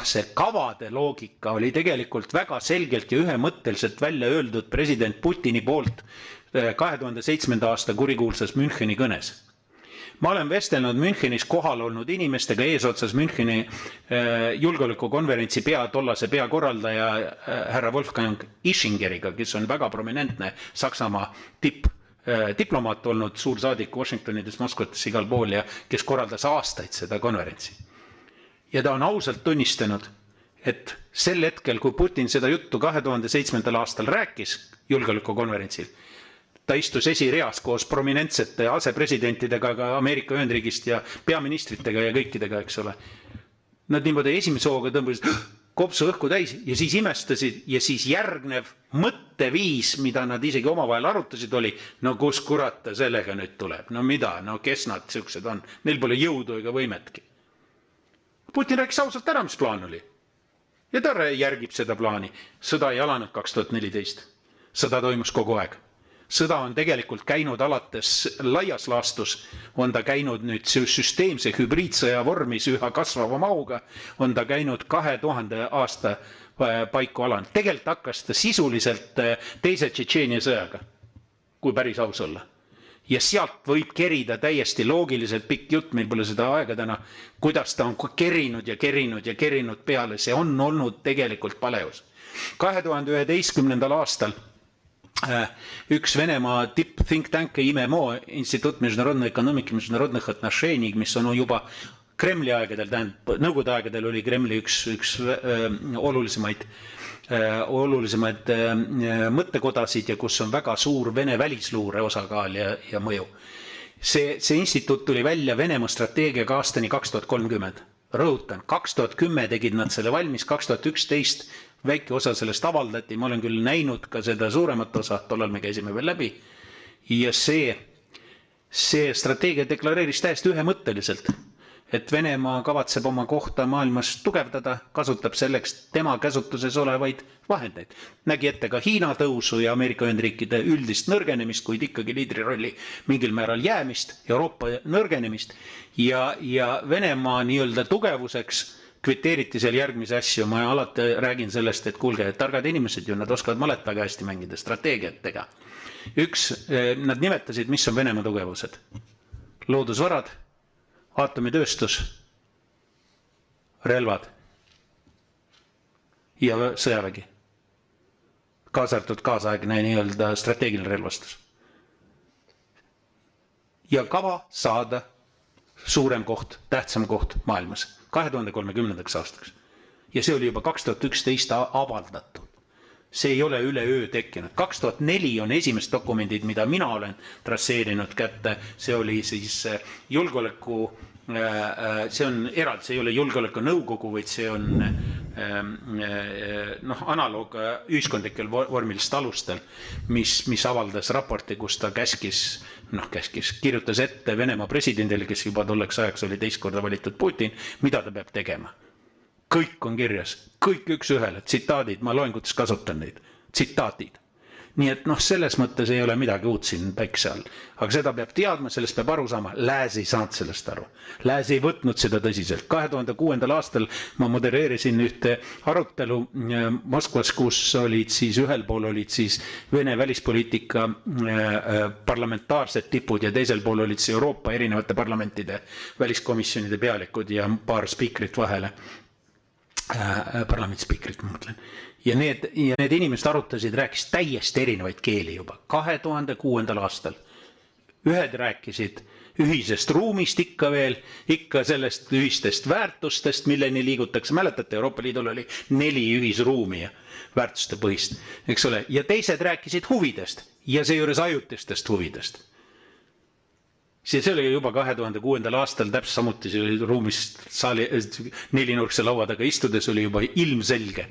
see kavade loogika oli tegelikult väga selgelt ja ühemõtteliselt välja öeldud president Putini poolt 2007. aasta kurikuulsas Müncheni kõnes. Ma olen vestelnud Münchenis kohal olnud inimestega eesotsas Müncheni julgeolekukonverentsi tollase peakorraldaja härra Wolfgang Ischingeriga, kes on väga prominentne Saksamaa diplomaat olnud, suursaadik Washingtonides, Moskvates, igal pool ja kes korraldas aastaid seda konverentsi. Ja ta on ausalt tunnistanud, et sel hetkel, kui Putin seda juttu 2007. aastal rääkis julgeolekukonverentsil, ta istus esireas koos prominentsete asepresidentidega ka Ameerika Ühendriigist ja peaministritega ja kõikidega, eks ole. Nad niimoodi esimese hooga tõmbasid kopsu õhku täis ja siis imestasid ja siis järgnev mõtteviis, mida nad isegi omavahel arutasid, oli, no kus kurat sellega nüüd tuleb, no mida, no kes nad siuksed on, neil pole jõudu ega võimetki. Putin rääkis ausalt ära, mis plaan oli. Ja ta järgib seda plaani. Sõda ei alanud 2014. Sõda toimus kogu aeg. Sõda on tegelikult käinud alates laias laastus, on ta käinud nüüd süsteemse hübriidsõja vormis üha kasvava mahuga, on ta käinud 2000 aasta paiku alanud. Tegelikult hakkas ta sisuliselt teise Tšetšeenia sõjaga, kui päris aus olla. Ja sealt võib kerida täiesti loogiliselt pikk jutt, meil pole seda aega täna, kuidas ta on kerinud ja kerinud peale, see on olnud tegelikult paleus. 2011. aastal üks Venemaa think tank IMMO, Instituut Международной экономики, международных отношений, mis on juba Kremli aegadel, nõukogude aegadel oli Kremli üks olulisemaid mõttekodasid ja kus on väga suur Vene välisluure osakaal ja mõju. See instituut tuli välja Venemaa strateegiaga aastani 2030. Rõhutan, 2010 tegid nad selle valmis, 2011 väike osa sellest avaldati, ma olen küll näinud ka seda suuremat osa, tollal me käisime veel läbi. Ja see strateegia deklareeris täiesti ühemõtteliselt, et Venemaa kavatseb oma kohta maailmas tugevdada, kasutab selleks tema käsutuses olevaid vahendeid. Nägi ette ka Hiina tõusu ja Ameerika Ühendriikide üldist nõrgenemist, kuid ikkagi liidrirolli mingil määral jäämist, Euroopa nõrgenemist ja Venemaa nii-öelda tugevuseks kviteeriti seal järgmise asju. Ma alati räägin sellest, et kuulge, targad inimesed ju, nad oskavad malet väga hästi mängida strateegiatega. Nad nimetasid, mis on Venemaa tugevused. Loodusvarad, aatomitööstus, relvad ja sõjavägi. kaasa arvatud kaasaegne nii-öelda strateegiline relvastus. Ja kava saada suurem koht, tähtsam koht maailmas 2030. aastaks. Ja see oli juba 2011 avaldatud. See ei ole üleöö tekkinud. 2004 on esimest dokumendid, mida mina olen trasseerinud kätte. See oli siis julgeoleku, see on eraldi, see ei ole julgeoleku nõukogu, vaid see on analoog ühiskondlikel vormilist alustel, mis avaldas raporti, kus ta kirjutas ette Venemaa presidendile, kes juba tolleks ajaks oli teist korda valitud Putin, mida ta peab tegema. Kõik on kirjas, kõik üks ühele, tsitaadid, ma loen, kuidas kasutan neid, tsitaadid. Nii et selles mõttes ei ole midagi uut siin päikse all. Aga seda peab teadma, sellest peab aru saama. Lääs ei saanud sellest aru. Lääs ei võtnud seda tõsiselt. 2006. aastal ma modereerisin ühte arutelu Moskvas, kus olid siis ühel pool olid siis Vene välispoliitika parlamentaarsed tipud ja teisel pool olid siis Euroopa erinevate parlamentide väliskomisjonide pealikud ja paar spiikrit vahele. Parlamendispiikrit ma mõtlen. Ja need inimesed arutasid, rääkis täiesti erinevaid keeli juba 2006. aastal. Ühed rääkisid ühisest ruumist ikka veel, ikka sellest ühistest väärtustest, milleni liigutakse. Mäletate, Euroopa Liidul oli 4 ühisruumi ja väärtuste põhist, eks ole. Ja teised rääkisid huvidest ja seejuures ajutistest huvidest. See oli juba 2006. aastal täpselt samuti see ruumis saali 4-nurkse laua taga istudes oli juba ilmselge,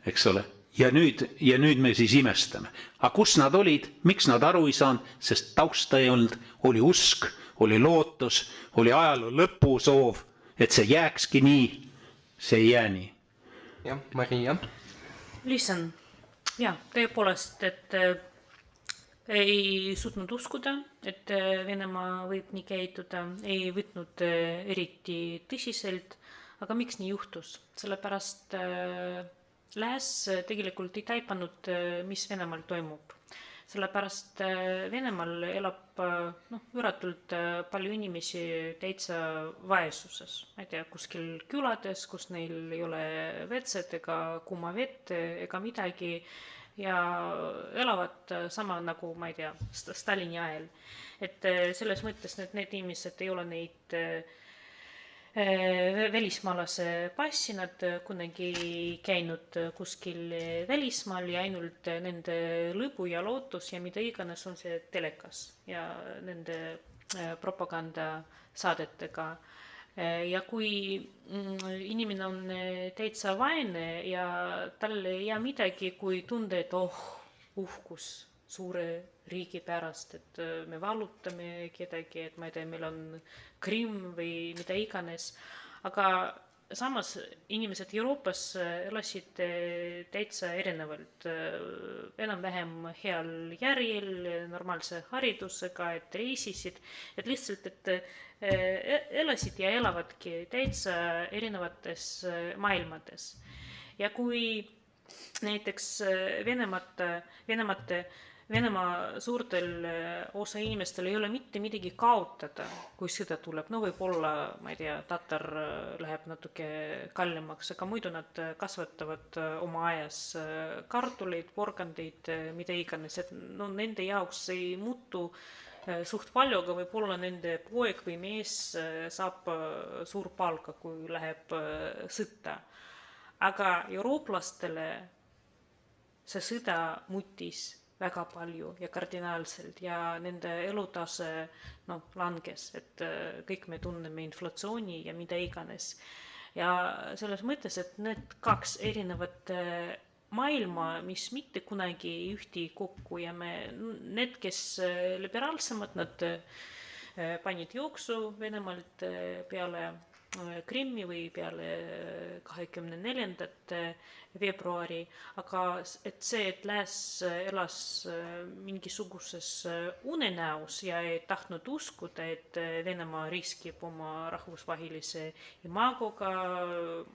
eks ole. Ja nüüd me siis imestame. Aga kus nad olid, miks nad aru ei saanud, sest tausta ei olnud, oli usk, oli lootus, oli ajaloo lõpu soov, et see jääkski nii, see ei jää nii. Jah, Maria. Lisan, ja tõepoolest, et ei suutnud uskuda, et Venemaa võib nii käituda, ei võtnud eriti tõsiselt, aga miks nii juhtus? Sellepärast Lääs tegelikult ei taipanud, mis Venemaal toimub. Sellepärast Venemaal elab üüratult palju inimesi täitsa vaesuses. Ma ei tea, kuskil külades, kus neil ei ole vetsed ega kuuma vett ega midagi, ja elavad sama nagu, ma ei tea, Stalini ajal. Et selles mõttes need inimesed ei ole neid välismaalase passi, nad kunagi käinud kuskil välismaal ja ainult nende lõbu ja lootus ja mida iganes on see telekas ja nende propagandasaadetega. Ja kui inimene on täitsa vaene ja tal ei jää midagi, kui tunde, et uhkus suure riigi pärast, et me valutame kedagi, et ma ei tea, meil on Krimm või mida iganes. Aga samas inimesed Euroopas elasid täitsa erinevalt, enam-vähem heal järjel, normaalse haridusega, et reisisid, et lihtsalt, et elasid ja elavadki täitsa erinevates maailmades. Ja kui näiteks Venemaa suurtel osa inimestel ei ole mitte midagi kaotada, kui sõda tuleb. No võib-olla, ma ei tea, tatar läheb natuke kallimaks, aga muidu nad kasvatavad oma ajas kartuleid, porgandeid, mida iganes. Et nende jaoks ei muutu suht palju, aga võib-olla nende poeg või mees saab suur palka, kui läheb sõtta. Aga eurooplastele see sõda muutis väga palju ja kardinaalselt ja nende elutase langes, et kõik me tunneme inflatsiooni ja mida iganes. Ja selles mõttes, et need 2 erinevat maailma, mis mitte kunagi ei ühti kokku ja need, kes liberaalsemad, nad panid jooksu Venemaalt peale Krimmi või peale 24. veebruari, aga et see, et Lääs elas mingisuguses unenäos ja ei tahtnud uskuda, et Venemaa riskib oma rahvusvahelise imagoga,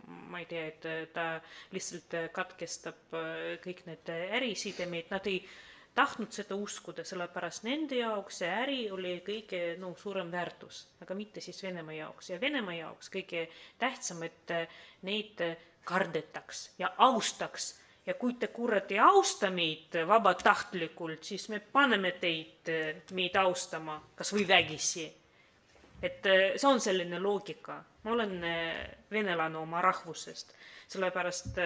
ma ei tea, et ta lihtsalt katkestab kõik need ärisidemeid, nad ei tahtnud seda uskuda, sellepärast nende jaoks see äri oli kõige suurem väärtus, aga mitte siis Venemaa jaoks. Ja Venemaa jaoks kõige tähtsam, et neid kardetaks ja austaks ja kui te kurat ei austa meid vabatahtlikult, siis me paneme teid meid austama, kas või vägisi. Et see on selline loogika. Ma olen venelane oma rahvusest, sellepärast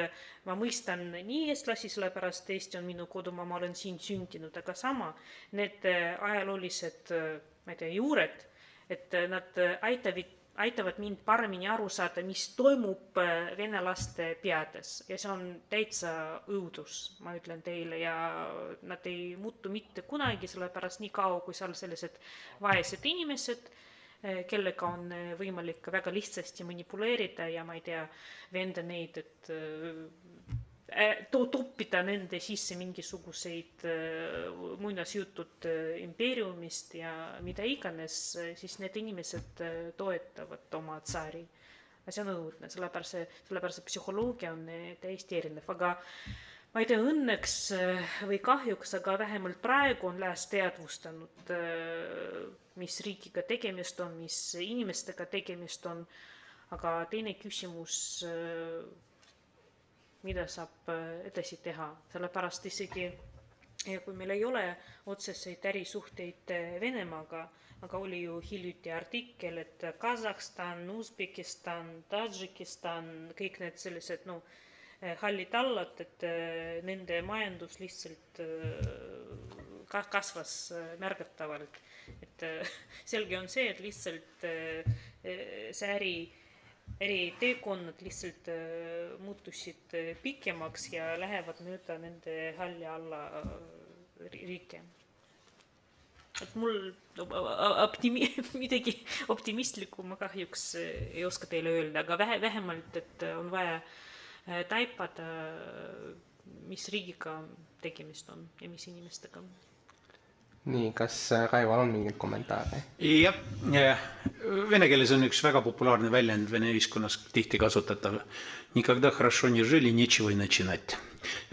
ma mõistan nii eestlasi, sellepärast Eesti on minu kodumaa, ma olen siin sündinud, aga sama, need ajaloolised, ma ei tea, juured, et nad aitavad mind paremini aru saada, mis toimub vene laste peades ja see on täitsa õudus, ma ütlen teile, ja nad ei muutu mitte kunagi, sellepärast nii kaua, kui seal sellised vaesed inimesed, kellega on võimalik väga lihtsasti manipuleerida ja ma ei tea, venda neid, et toppida nende sisse mingisuguseid muinasjutud impeeriumist ja mida iganes, siis need inimesed toetavad oma tsaari. See on õudne, sellepärast psühholoogia on täiesti erinev, aga ma ei tea, õnneks või kahjuks, aga vähemalt praegu on lääs teadvustanud, mis riigiga tegemist on, mis inimestega tegemist on, aga teine küsimus, mida saab edasi teha, sellepärast isegi kui meil ei ole otseseid ärisuhteid Venemaaga, aga oli ju hiljuti artikkel, et Kasahstan, Usbekistan, Tadžikistan, kõik need sellised, hallid allad, et nende majandus lihtsalt kasvas märgatavalt. Et selge on see, et lihtsalt see äriteekonnad lihtsalt muutusid pikemaks ja lähevad mööda nende halli alla riike. Et mul midagi optimistlikku ma kahjuks ei oska teile öelda, aga vähemalt, et on vaja taipada, mis riigiga tegemist on ja mis inimestega. Nii, kas Raival on mingid kommentaare? Jah, vene keeles on üks väga populaarne väljend vene ühiskonnas tihti kasutatav. Никогда хорошо не жили, нечего и начинать.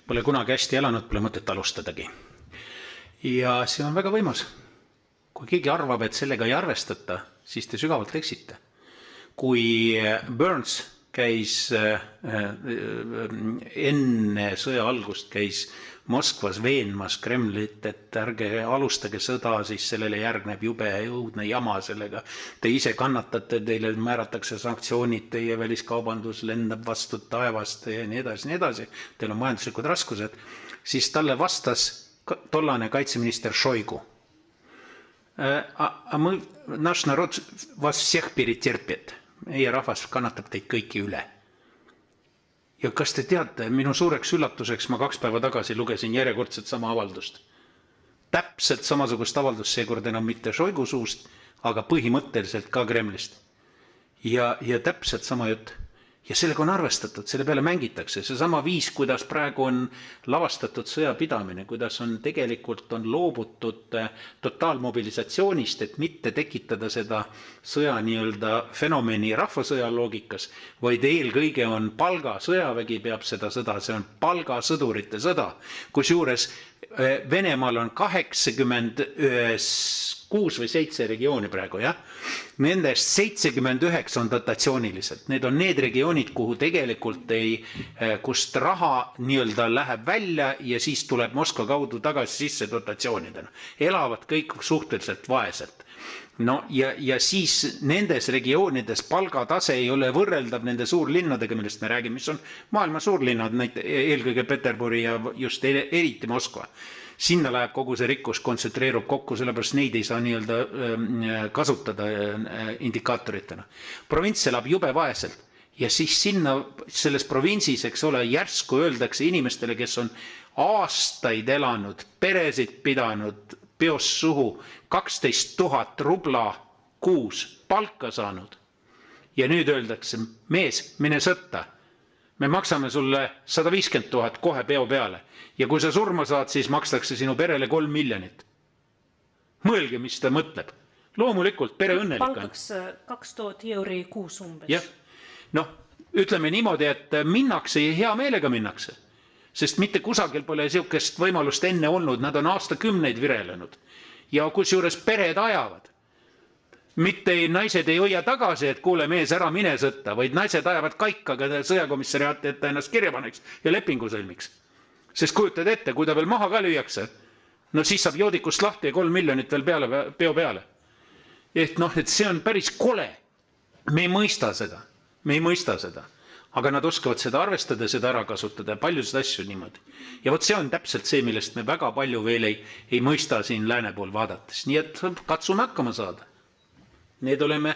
Pole kunagi hästi elanud, pole mõtet alustadagi. Ja see on väga võimas. Kui keegi arvab, et sellega ei arvestata, siis te sügavalt eksite. Kui Burns käis enne sõja algust käis Moskvas veenmas Kremlit, et ärge alustage sõda, siis sellele järgneb jube õudne jama sellega. Te ise kannatate, teile määratakse sanktsioonid, teie väliskaubandus lendab vastu taevast ja nii edasi. Teil on majanduslikud raskused. Siis talle vastas tollane kaitseminister Šoigu. Naš narod vas всех перетерпит. Meie rahvas kannatab teid kõiki üle. Ja kas te teate, minu suureks üllatuseks ma 2 päeva tagasi lugesin järjekordselt sama avaldust. Täpselt samasugust avaldust seekord enam mitte Šoigu suust, aga põhimõtteliselt ka Kremlist. Ja täpselt sama jutt. Ja sellega on arvestatud, selle peale mängitakse. See sama viis, kuidas praegu on lavastatud sõjapidamine, kuidas on tegelikult on loobutud totaalmobilisatsioonist, et mitte tekitada seda sõja nii-öelda fenomeni rahvasõja loogikas, vaid eelkõige on palgasõjavägi peab seda sõda, see on palgasõdurite sõda, kus juures Venemaal on 86 või 7 regiooni praegu, jah? Nendest 79 on dotatsiooniliselt. Need on need regioonid, kuhu tegelikult kust raha nii-öelda läheb välja ja siis tuleb Moskva kaudu tagasi sisse dotatsioonidena. Elavad kõik suhteliselt vaeselt. No ja siis nendes regioonides palgatase ei ole võrreldav nende suurlinnadega, millest me räägime, mis on maailma suurlinnad, eelkõige Peterburi ja just eriti Moskva. Sinna läheb kogu see rikkus, kontsentreerub kokku, sellepärast neid ei saa nii-öelda kasutada indikaatoritena. Provints elab jube vaeselt ja siis sinna selles provintsis, eks ole, järsku öeldakse inimestele, kes on aastaid elanud, peresid pidanud, peos suhu, 12 000 rubla kuus palka saanud. Ja nüüd öeldakse, mees, mine sõtta. Me maksame sulle 150 000 kohe peo peale. Ja kui sa surma saad, siis makstakse sinu perele 3 miljonit. Mõelge, mis ta mõtleb. Loomulikult pere õnnelik on. Palkaks 2000 euri kuus umbes. Jah, ütleme niimoodi, et minnakse ja hea meelega minnakse. Sest mitte kusagil pole siukest võimalust enne olnud, nad on aastakümneid virelenud. Ja kus juures pered ajavad. Mitte naised ei hoia tagasi, et kuule mees ära mine sõtta, vaid naised ajavad kaikaga sõjakomissariaati, et ta ennast kirja paneks ja lepingu sõlmiks. Sest kujutad ette, kui ta veel maha ka lüüakse, no siis saab joodikust lahti ja 3 miljonit veel peo peale. Et see on päris kole. Me ei mõista seda. Aga nad oskavad seda arvestada, seda ära kasutada ja paljusid asju niimoodi. Ja vot see on täpselt see, millest me väga palju veel ei mõista siin lääne pool vaadates. Nii et katsume hakkama saada. Need oleme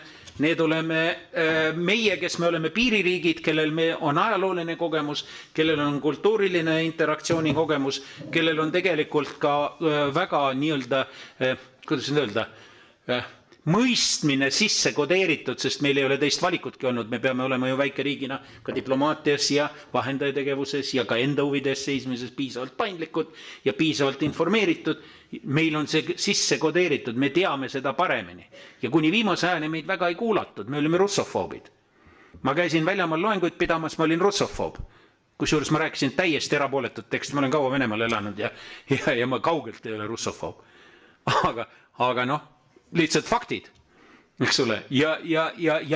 meie, kes me oleme piiririigid, kellel me on ajalooline kogemus, kellel on kultuuriline interaktsiooni kogemus, kellel on tegelikult ka väga nii-öelda, kuidas öelda, mõistmine sisse kodeeritud, sest meil ei ole teist valikutki olnud. Me peame olema ju väike riigina ka diplomaatias ja vahendajategevuses ja ka enda huvides seismises piisavalt paindlikud ja piisavalt informeeritud. Meil on see sisse kodeeritud, me teame seda paremini. Ja kuni viimase ajani meid väga ei kuulatud, me olime russofoobid. Ma käisin väljamaal loenguid pidamas, ma olin russofoob. Kusjuures ma rääkisin täiesti erapooletut teksti, ma olen kaua Venemaal elanud ja ma kaugelt ei ole russofoob. Aga lihtsalt faktid, eks ole, ja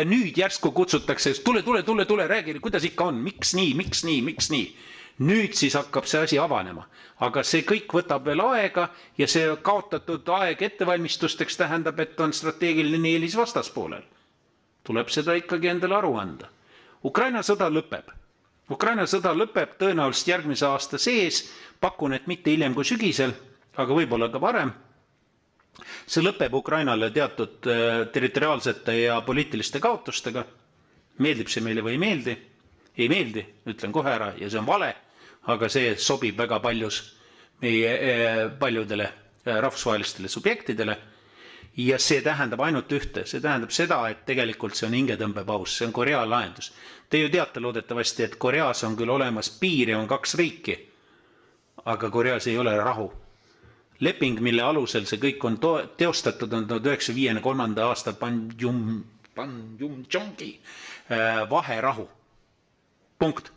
nüüd järsku kutsutakse, tule, räägi, kuidas ikka on, miks nii. Nüüd siis hakkab see asi avanema, aga see kõik võtab veel aega ja see kaotatud aeg ettevalmistusteks tähendab, et on strateegiline eelis vastaspoolel. Tuleb seda ikkagi endale aru anda. Ukraina sõda lõpeb tõenäoliselt järgmise aasta sees, pakun, et mitte hiljem kui sügisel, aga võib-olla ka varem. See lõpeb Ukrainale teatud territoriaalsete ja poliitiliste kaotustega. Meeldib see meile või ei meeldi? Ei meeldi, ütlen kohe ära, ja see on vale, aga see sobib väga paljudele rahvusvahelistele subjektidele. Ja see tähendab ainult ühte, see tähendab seda, et tegelikult see on hingetõmbepaus, see on Korea lahendus. Te ju teate loodetavasti, et Koreas on küll olemas piir ja on 2 riiki, aga Koreas ei ole rahu. Leping, mille alusel see kõik on teostatud, on 1953. aasta Panjumjongi vaherahu. Punkt.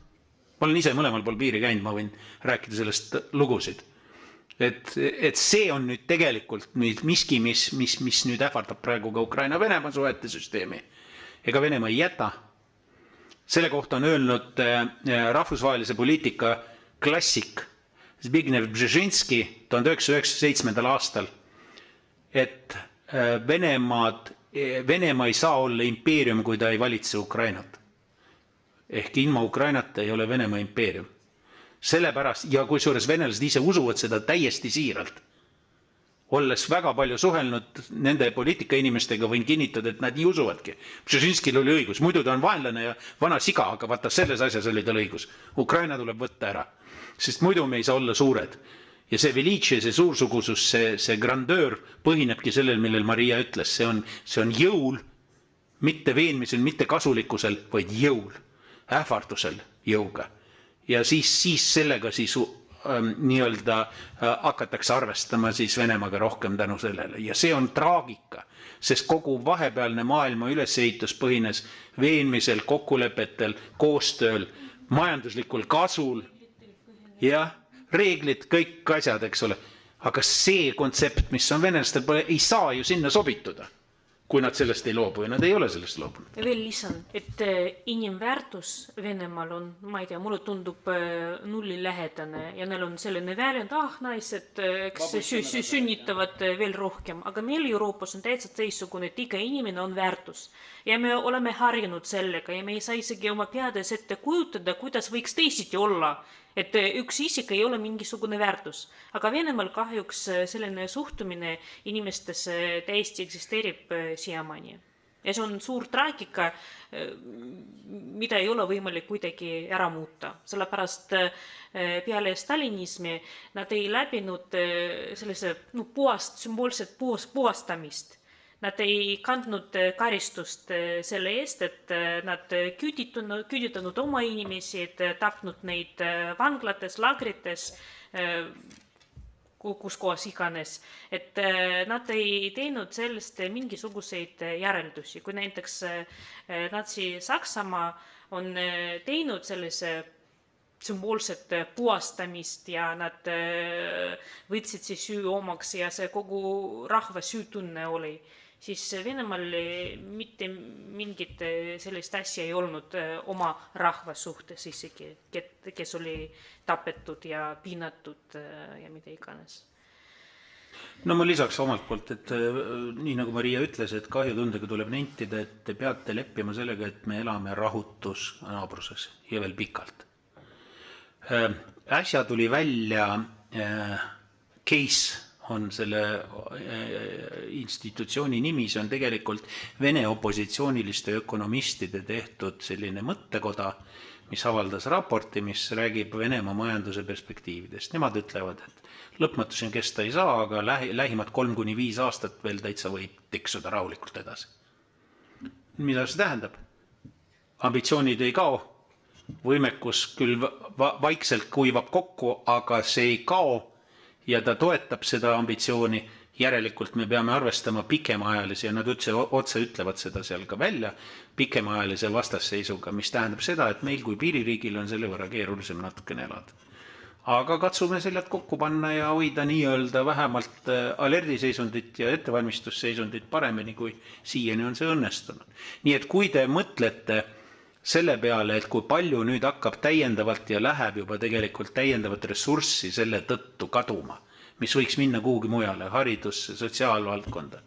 Ma olen ise mõlemal pool piiri käinud, ma võin rääkida sellest lugusid. Et see on nüüd tegelikult miski, mis nüüd ähvardab praegu ka Ukraina-Venemaa suhete süsteemi. Ega Venemaa ei jäta. Selle kohta on öelnud rahvusvahelise poliitika klassik Zbigniew Brzezinski 1997. aastal, et Venemaa ei saa olla impeerium, kui ta ei valitse Ukrainat. Ehk ilma Ukrainata ei ole Venemaa impeerium. Sellepärast, ja kusjuures venelased ise usuvad seda täiesti siiralt. Olles väga palju suhelnud nende poliitika inimestega, võin kinnitada, et nad nii usuvadki. Brzezinskil oli õigus, muidu ta on vaenlane ja vana siga, aga vaata selles asjas oli tal õigus. Ukraina tuleb võtta ära. Sest muidu me ei saa olla suured. Ja see velitšie, see suursugusus, see grandöör põhinebki sellel, millel Maria ütles. See on jõul, mitte veenmisel, mitte kasulikkusel, vaid jõul, ähvardusel jõuga. Ja siis sellega nii-öelda hakatakse arvestama siis Venemaaga rohkem tänu sellele. Ja see on traagika, sest kogu vahepealne maailma ülesehitus põhines veenmisel, kokkulepetel, koostööl, majanduslikul kasul ja reeglid, kõik asjad, eks ole. Aga see kontsept, mis on venelastel, ei saa ju sinna sobituda, kui nad sellest ei loobu ja nad ei ole sellest loobunud. Veel lisan, et inimväärtus Venemaal on, ma ei tea, mulle tundub nullilähedane ja neil on selline väljend, naised, kes sünnitavad veel rohkem, aga meil Euroopas on täitsa teistsugune, et iga inimene on väärtus ja me oleme harjunud sellega ja me ei saa isegi oma peades ette kujutada, kuidas võiks teisiti olla, et üks isik ei ole mingisugune väärtus, aga Venemaal kahjuks selline suhtumine inimestesse täiesti eksisteerib siiamaani. Ja see on suur traagika, mida ei ole võimalik kuidagi ära muuta. Sellepärast peale stalinismi nad ei läbinud sellise sümboolset puhastamist. Nad ei kandnud karistust selle eest, et nad küüditanud oma inimesi, et tapnud neid vanglates, laagrites, kus kohas iganes. Et nad ei teinud sellest mingisuguseid järeldusi. Kui näiteks Natsi-Saksamaa on teinud sellise sümboolset puhastamist ja nad võtsid see süü omaks ja see kogu rahva süütunne oli. siis Venemaal mitte mingit sellist asja ei olnud oma rahva suhtes isegi, kes oli tapetud ja piinatud ja mida iganes. No ma lisaks omalt poolt, et nii nagu Maria ütles, et kahjutundega tuleb nentida, et te peate leppima sellega, et me elame rahutus naabruses ja veel pikalt. Äsja tuli välja case on selle institutsiooni nimi, see on tegelikult Vene opositsiooniliste ökonomistide tehtud selline mõttekoda, mis avaldas raporti, mis räägib Venemaa majanduse perspektiividest. Nemad ütlevad, et lõpmatuseni kesta ei saa, aga lähimad 3-5 aastat veel täitsa võib tiksuda rahulikult edasi. Mida see tähendab? Ambitsioonid ei kao, võimekus küll vaikselt kuivab kokku, aga see ei kao ja ta toetab seda ambitsiooni. Järelikult me peame arvestama pikemaajalise, ja nad otse ütlevad seda seal ka välja, pikemaajalise vastasseisuga, mis tähendab seda, et meil kui piiririigil on selle võrra keerulisem natukene elada. Aga katsume seljad kokku panna ja hoida nii-öelda vähemalt alerdiseisundit ja ettevalmistusseisundit paremini, kui siiani on see õnnestunud. Nii et kui te mõtlete selle peale, et kui palju nüüd hakkab täiendavalt ja läheb juba tegelikult täiendavat ressurssi selle tõttu kaduma, mis võiks minna kuhugi mujale, haridusse, sotsiaalvaldkonda,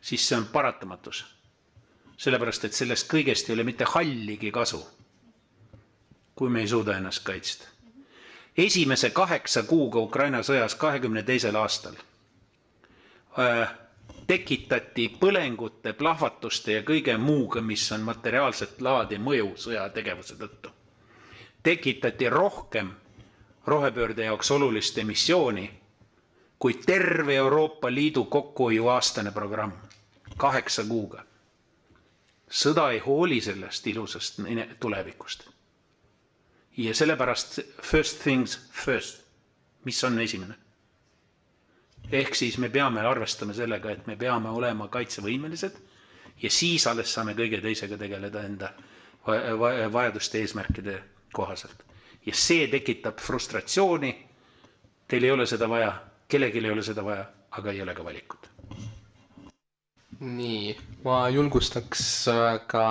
siis see on paratamatus. Sellepärast, et sellest kõigest ei ole mitte halligi kasu, kui me ei suuda ennast kaitsta. Esimese 8 kuuga Ukraina sõjas 22. aastal tekitati põlengute, plahvatuste ja kõige muuga, mis on materiaalset laadi mõju sõjategevuse tõttu. Tekitati rohkem rohepöörde jaoks olulist emissiooni kui terve Euroopa Liidu kokkuhoiu aastane programm 8 kuuga. Sõda ei hooli sellest ilusast tulevikust. Ja sellepärast first things first, mis on esimene. Ehk siis me peame arvestama sellega, et me peame olema kaitsevõimelised ja siis alles saame kõige teisega tegeleda enda vajaduste eesmärkide kohaselt. Ja see tekitab frustratsiooni, teil ei ole seda vaja, kellelgi ei ole seda vaja, aga ei ole ka valikut. Nii, ma julgustaks ka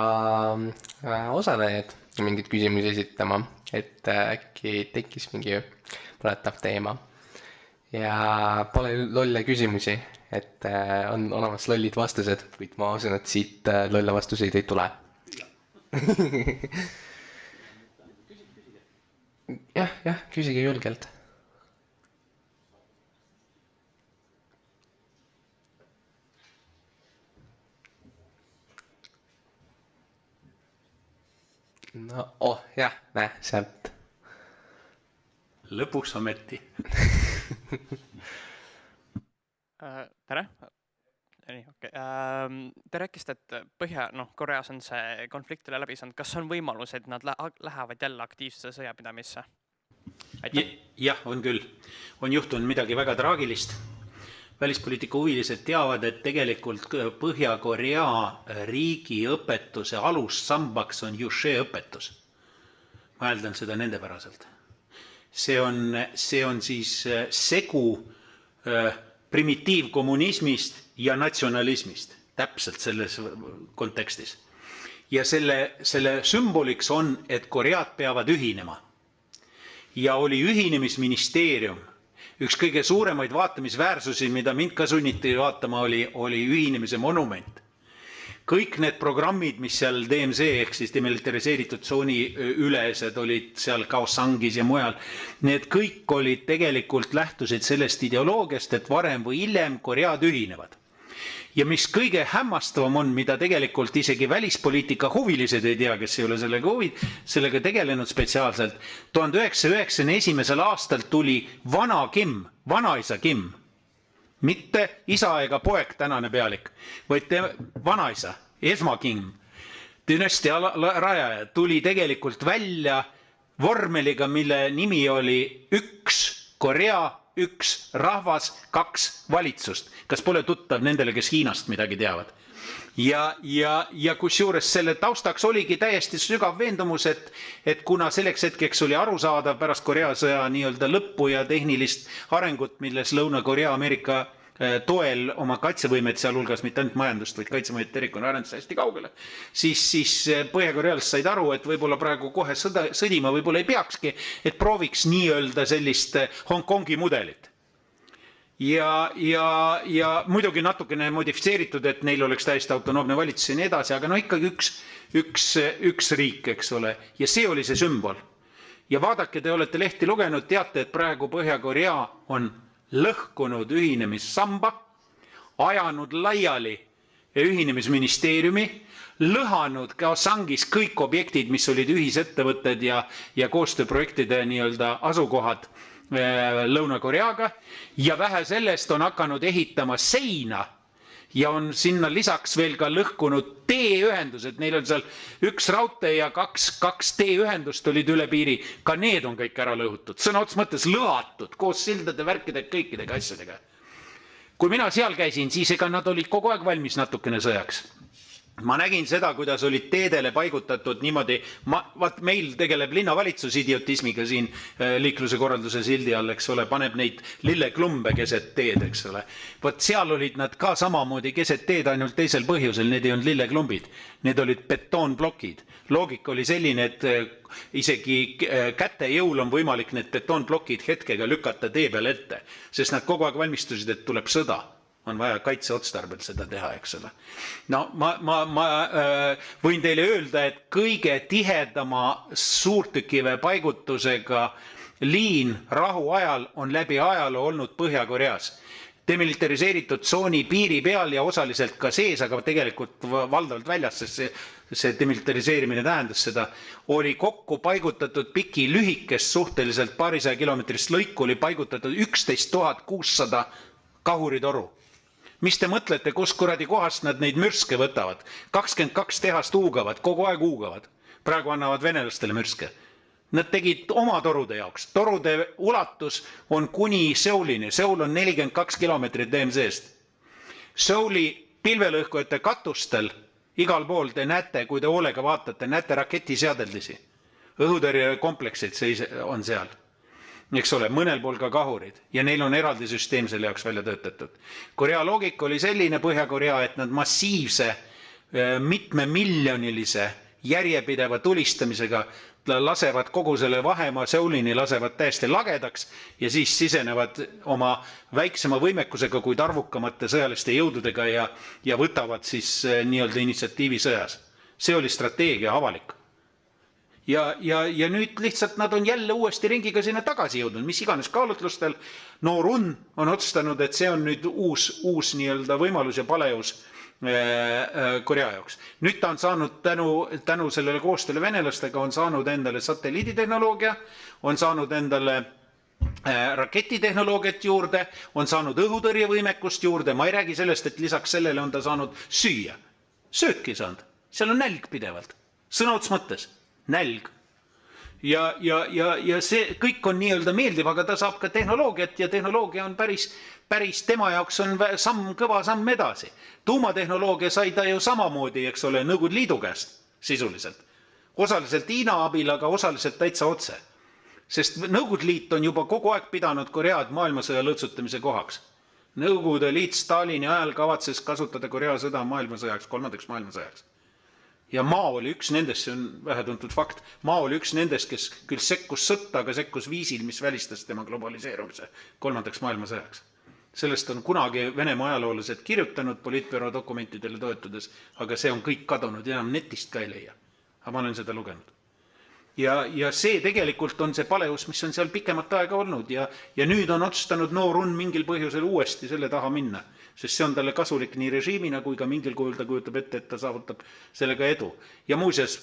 osalejaid mingit küsimusi esitama, et äkki tekkis mingi põletav teema. Ja pole lolle küsimusi, et on olemas lollid vastused, kuid ma usun, et siit lolle vastuseid ei tule. jah, küsige julgelt. No, näe, sealt. Lõpuks ometi. Tere. Nii, okay. Te rääkisite, et Koreas on see konflikt üle läbi saanud. Kas on võimalus, et nad lähevad jälle aktiivsesse sõjapidamisse? Jah, on küll. On juhtunud midagi väga traagilist. Välispoliitika huvilised teavad, et tegelikult Põhja-Korea riigiõpetuse alussambaks on Juche õpetus. Ma hääldan seda nendepäraselt. See on siis segu primitiivkommunismist ja natsionalismist, täpselt selles kontekstis. Ja selle sümboliks on, et Koread peavad ühinema. Ja oli ühinemisministeerium. Üks kõige suuremaid vaatamisväärsusi, mida mind ka sunniti vaatama, oli ühinemise monument. Kõik need programmid, mis seal DMZ ehk siis demilitariseeritud tsooni ülesed olid seal Kaosangis ja mujal, need kõik olid tegelikult lähtusid sellest ideoloogiast, et varem või hiljem Koread ühinevad. Ja mis kõige hämmastavam on, mida tegelikult isegi välispoliitika huvilised ei tea, kes ei ole sellega tegelenud spetsiaalselt, 1991. aastal tuli vana Kim, vanaisa Kim, mitte isa ega poeg tänane pealik, vaid vanaisa, Esma Kim, dünastia rajaja, tuli tegelikult välja vormeliga, mille nimi oli 1 Korea, 1 rahvas, 2 valitsust. Kas pole tuttav nendele, kes Hiinast midagi teavad? Ja kusjuures selle taustaks oligi täiesti sügav veendumus, et kuna selleks hetkeks oli arusaadav pärast Korea sõja nii-öelda lõppu ja tehnilist arengut, milles Lõuna-Korea Ameerika toel oma kaitsevõimet, sealhulgas mitte ainult majandust, vaid kaitsevõimet tervikuna arendas hästi kaugele, siis Põhja-Korealased said aru, et võib-olla praegu kohe sõdima võib-olla ei peakski, et prooviks nii-öelda sellist Hongkongi mudelit. Ja muidugi natukene modifitseeritud, et neil oleks täiesti autonoomne valitsus ja nii edasi, aga no ikkagi üks riik, eks ole, ja see oli see sümbol. Ja vaadake, te olete lehti lugenud, teate, et praegu Põhja-Korea on lõhkunud ühinemissamba, ajanud laiali ühinemisministeeriumi, lõhanud Kaosangis kõik objektid, mis olid ühisettevõtted ja koostööprojektide nii-öelda asukohad Lõuna-Koreaga ja vähe sellest on hakanud ehitama seina ja on sinna lisaks veel ka lõhkunud teeühendused, neil on seal üks raudtee ja kaks teeühendust olid üle piiri, ka need on kõik ära lõhutud, sõna otseses mõttes lõhatud koos sildade, värkide, kõikidega asjadega. Kui mina seal käisin, siis ega nad olid kogu aeg valmis natukene sõjaks. Ma nägin seda, kuidas olid teedele paigutatud niimoodi, vaat meil tegeleb linnavalitsus idiotismiga siin liikluse korralduse sildi all, eks ole, paneb neid lilleklumbe keset teed, eks ole. Vaat seal olid nad ka samamoodi keset teed ainult teisel põhjusel, need ei olnud lilleklumbid, need olid betoonplokid. Loogika oli selline, et isegi käte jõul on võimalik need betoonplokid hetkega lükata tee peal ette, sest nad kogu aeg valmistusid, et tuleb sõda. On vaja kaitseotstarbel seda teha, eks ole. No ma võin teile öelda, et kõige tihedama suurtükiväe paigutusega liin rahu ajal on läbi ajaloo olnud Põhja-Koreas. Demilitariseeritud tsooni piiri peal ja osaliselt ka sees, aga tegelikult valdavalt väljas, sest see demilitariseerimine tähendas seda, oli kokku paigutatud piki lühikest suhteliselt paarisaja kilomeetrist lõiku oli paigutatud 11 600 kahuritoru. Mis te mõtlete, kus kuradi kohast nad neid mürske võtavad? 22 tehast huugavad, kogu aeg huugavad. Praegu annavad venelastele mürske. Nad tegid oma torude jaoks. Torude ulatus on kuni Seulini. Seul on 42 kilomeetrit DMZ-st. Seuli pilvelõhkujate katustel igal pool te näete, kui te hoolega vaatate, näete raketiseadeldisi. Õhutõrjekompleksid on seal. Eks ole, mõnel pool ka kahurid ja neil on eraldi süsteem selle jaoks välja töötatud. Korea loogika oli selline Põhja-Korea, et nad massiivse, mitmemiljonilise järjepideva tulistamisega lasevad kogu selle vahemaa Seulini, lasevad täiesti lagedaks ja siis sisenevad oma väiksema võimekusega, kuid arvukamate sõjaliste jõududega ja võtavad siis nii-öelda initsiatiivi sõjas. See oli strateegia avalik. Ja nüüd lihtsalt nad on jälle uuesti ringiga sinna tagasi jõudnud, mis iganes kaalutlustel. Noorun on otsustanud, et see on nüüd uus nii-öelda võimalus ja palejus Korea jaoks. Nüüd ta on saanud tänu sellele koostööle venelastega, on saanud endale satelliiditehnoloogia, on saanud endale raketitehnoloogiat juurde, on saanud õhutõrjevõimekust juurde, ma ei räägi sellest, et lisaks sellele on ta saanud süüa. Sööki saanud, seal on nälg pidevalt, sõna otseses mõttes. Nälg. Ja see kõik on nii-öelda meeldiv, aga ta saab ka tehnoloogiat ja tehnoloogia on päris tema jaoks on kõva samm edasi. Tuumatehnoloogia sai ta ju samamoodi, eks ole, Nõukogude Liidu käest sisuliselt. Osaliselt Hiina abil, aga osaliselt täitsa otse. Sest Nõukogude Liit on juba kogu aeg pidanud Koread maailmasõja lõõtsutamise kohaks. Nõukogude Liit Stalini ajal kavatses kasutada Korea sõda maailmasõjaks, 3. maailmasõjaks. Ja Mao oli üks nendest, see on vähetuntud fakt, Mao oli üks nendest, kes küll sekkus sõtta, aga sekkus viisil, mis välistas tema globaliseerumise 3. maailmasõjaks. Sellest on kunagi Venemaa ajaloolased kirjutanud poliitbüroo dokumentidele toetudes, aga see on kõik kadunud ja enam netist ka ei leia. Aga ma olen seda lugenud. Ja see tegelikult on see palejus, mis on seal pikemat aega olnud ja nüüd on otsustanud Noorun mingil põhjusel uuesti selle taha minna, sest see on talle kasulik nii režiimina kui ka mingil kujul ta kujutab ette, et ta saavutab sellega edu. Ja muuseas,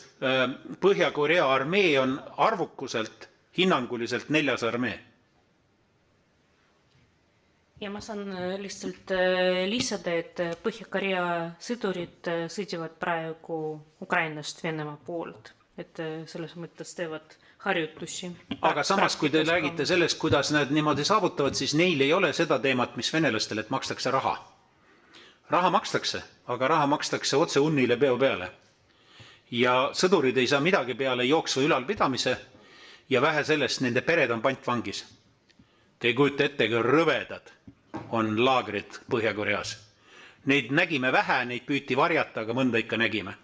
Põhja-Korea armee on arvukuselt hinnanguliselt 4. armee. Ja ma saan lihtsalt lisada, et Põhja-Korea sõdurid sõdivad praegu Ukrainast Venemaa poolt. Et selles mõttes teevad harjutusi. Aga samas, kui te räägite sellest, kuidas nad niimoodi saavutavad, siis neil ei ole seda teemat, mis venelastel, et makstakse raha. Raha makstakse, aga raha makstakse otse unnile peo peale. Ja sõdurid ei saa midagi peale jooksva ülalpidamise ja vähe sellest, nende pered on pantvangis. Te ei kujuta ette, kui rõvedad on laagrid Põhja-Koreas. Neid nägime vähe, neid püüti varjata, aga mõnda ikka nägime.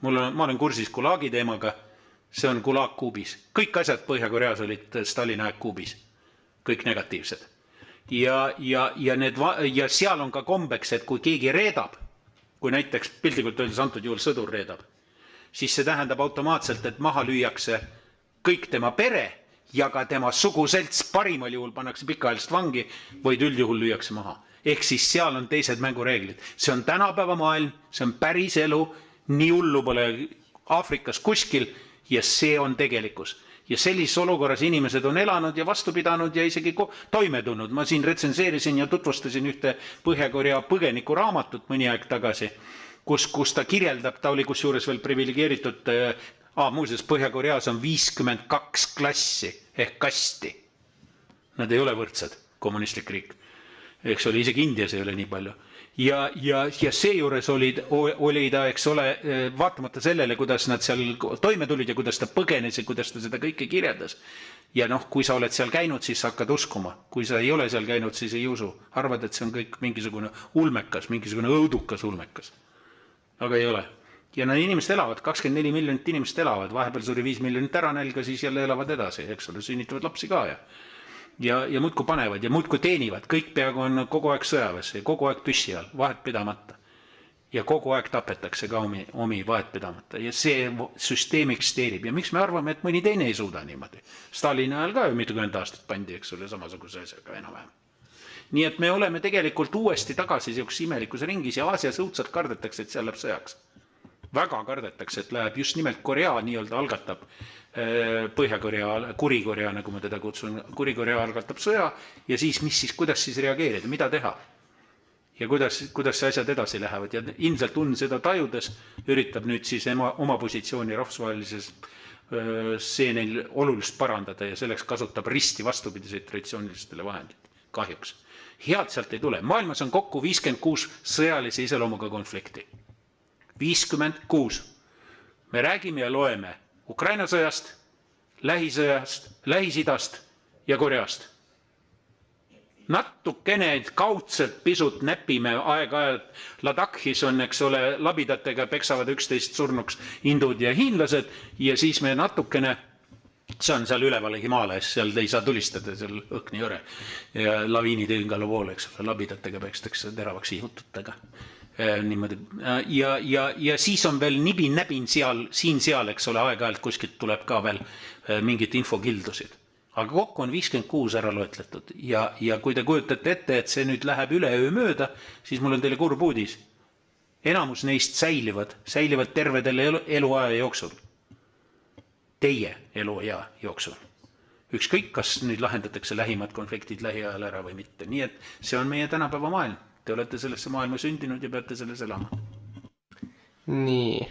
Ma olen kursis Gulagi teemaga, see on Gulag Kuubis. Kõik asjad Põhja-Koreas olid Stalini aeg Kuubis. Kõik negatiivsed. Ja seal on ka kombeks, et kui keegi reedab, kui näiteks pildikult öeldes antud juhul sõdur reedab, siis see tähendab automaatselt, et maha lüüakse kõik tema pere ja ka tema suguselts parimal juhul pannakse pikaajalist vangi, vaid üldjuhul lüüakse maha. Ehk siis seal on teised mängureeglid. See on tänapäeva maailm, see on päris elu, nii hullu pole Aafrikas kuskil ja see on tegelikkus. Ja sellises olukorras inimesed on elanud ja vastu pidanud ja isegi toime tulnud. Ma siin retsenseerisin ja tutvustasin ühte Põhja-Korea põgeniku raamatut mõni aeg tagasi, kus ta kirjeldab, ta oli kusjuures veel privilegeeritud, muuseas Põhja-Koreas on 52 klassi ehk kasti. Nad ei ole võrdsed, kommunistlik riik. Eks oli, isegi Indias ei ole nii palju. Ja seejuures oli ta, eks ole, vaatamata sellele, kuidas nad seal toime tulid ja kuidas ta põgenes ja kuidas ta seda kõike kirjeldas. Ja kui sa oled seal käinud, siis sa hakkad uskuma. Kui sa ei ole seal käinud, siis ei usu. Arvad, et see on kõik mingisugune ulmekas, mingisugune õudukas ulmekas. Aga ei ole. Ja need inimesed elavad, 24 miljonit inimesed elavad, vahepeal suri 5 miljonit ära nälga, siis jälle elavad edasi, eks ole, sünnitavad lapsi ka ja muudku panevad ja muudku teenivad, kõik peaaegu on kogu aeg sõjaväes ja kogu aeg püssi all, vahet pidamata. Ja kogu aeg tapetakse ka omi vahet pidamata ja see süsteem eksisteerib. Ja miks me arvame, et mõni teine ei suuda niimoodi? Stalini ajal ka ju mitukümmend aastat pandi, eks ole, samasuguse asjaga enam-vähem. Nii et me oleme tegelikult uuesti tagasi sellises imelikus ringis ja Aasias õudselt kardetakse, et seal läheb sõjaks. Väga kardetakse, et läheb just nimelt Korea nii-öelda algatab Põhja-Korea, Kuri-Korea, nagu ma teda kutsun, Kuri-Korea algatab sõja ja siis, kuidas siis reageerida, mida teha ja kuidas see asjad edasi lähevad ja ilmselt seda tajudes üritab nüüd siis oma positsiooni rahvusvahelises see neil olulist parandada ja selleks kasutab risti vastupidiseid traditsioonilistele vahendid. Kahjuks. Head sealt ei tule. Maailmas on kokku 56 sõjalise iseloomuga konflikti. 56. Me räägime ja loeme Ukraina sõjast, Lähisõjast, Lähis-Idast ja Koreast. Natukene kaudselt pisut näpime aeg-ajalt. Ladakhis on, eks ole, labidatega peksavad 11 surnuks indud ja hiinlased ja siis me natukene, see on seal üleval Himalayas, seal ei saa tulistada, seal õhkni jõre ja laviinide üngala poole, eks ole, labidatega pekstakse teravaks ihututega. Ja siis on veel nibin-näbin siin-seal, eks ole, aeg-ajalt kuskilt tuleb ka veel mingid infokildusid. Aga kokku on 56 ära loetletud ja kui te kujutate ette, et see nüüd läheb üle öö mööda, siis mul on teile kurb uudis. Enamus neist säilivad tervedele eluaja jooksul. Teie eluaja jooksul. Ükskõik, kas nüüd lahendatakse lähimad konfliktid lähiajal ära või mitte. Nii et see on meie tänapäeva maailm. Te olete sellesse maailma sündinud ja peate selles elama. Nii,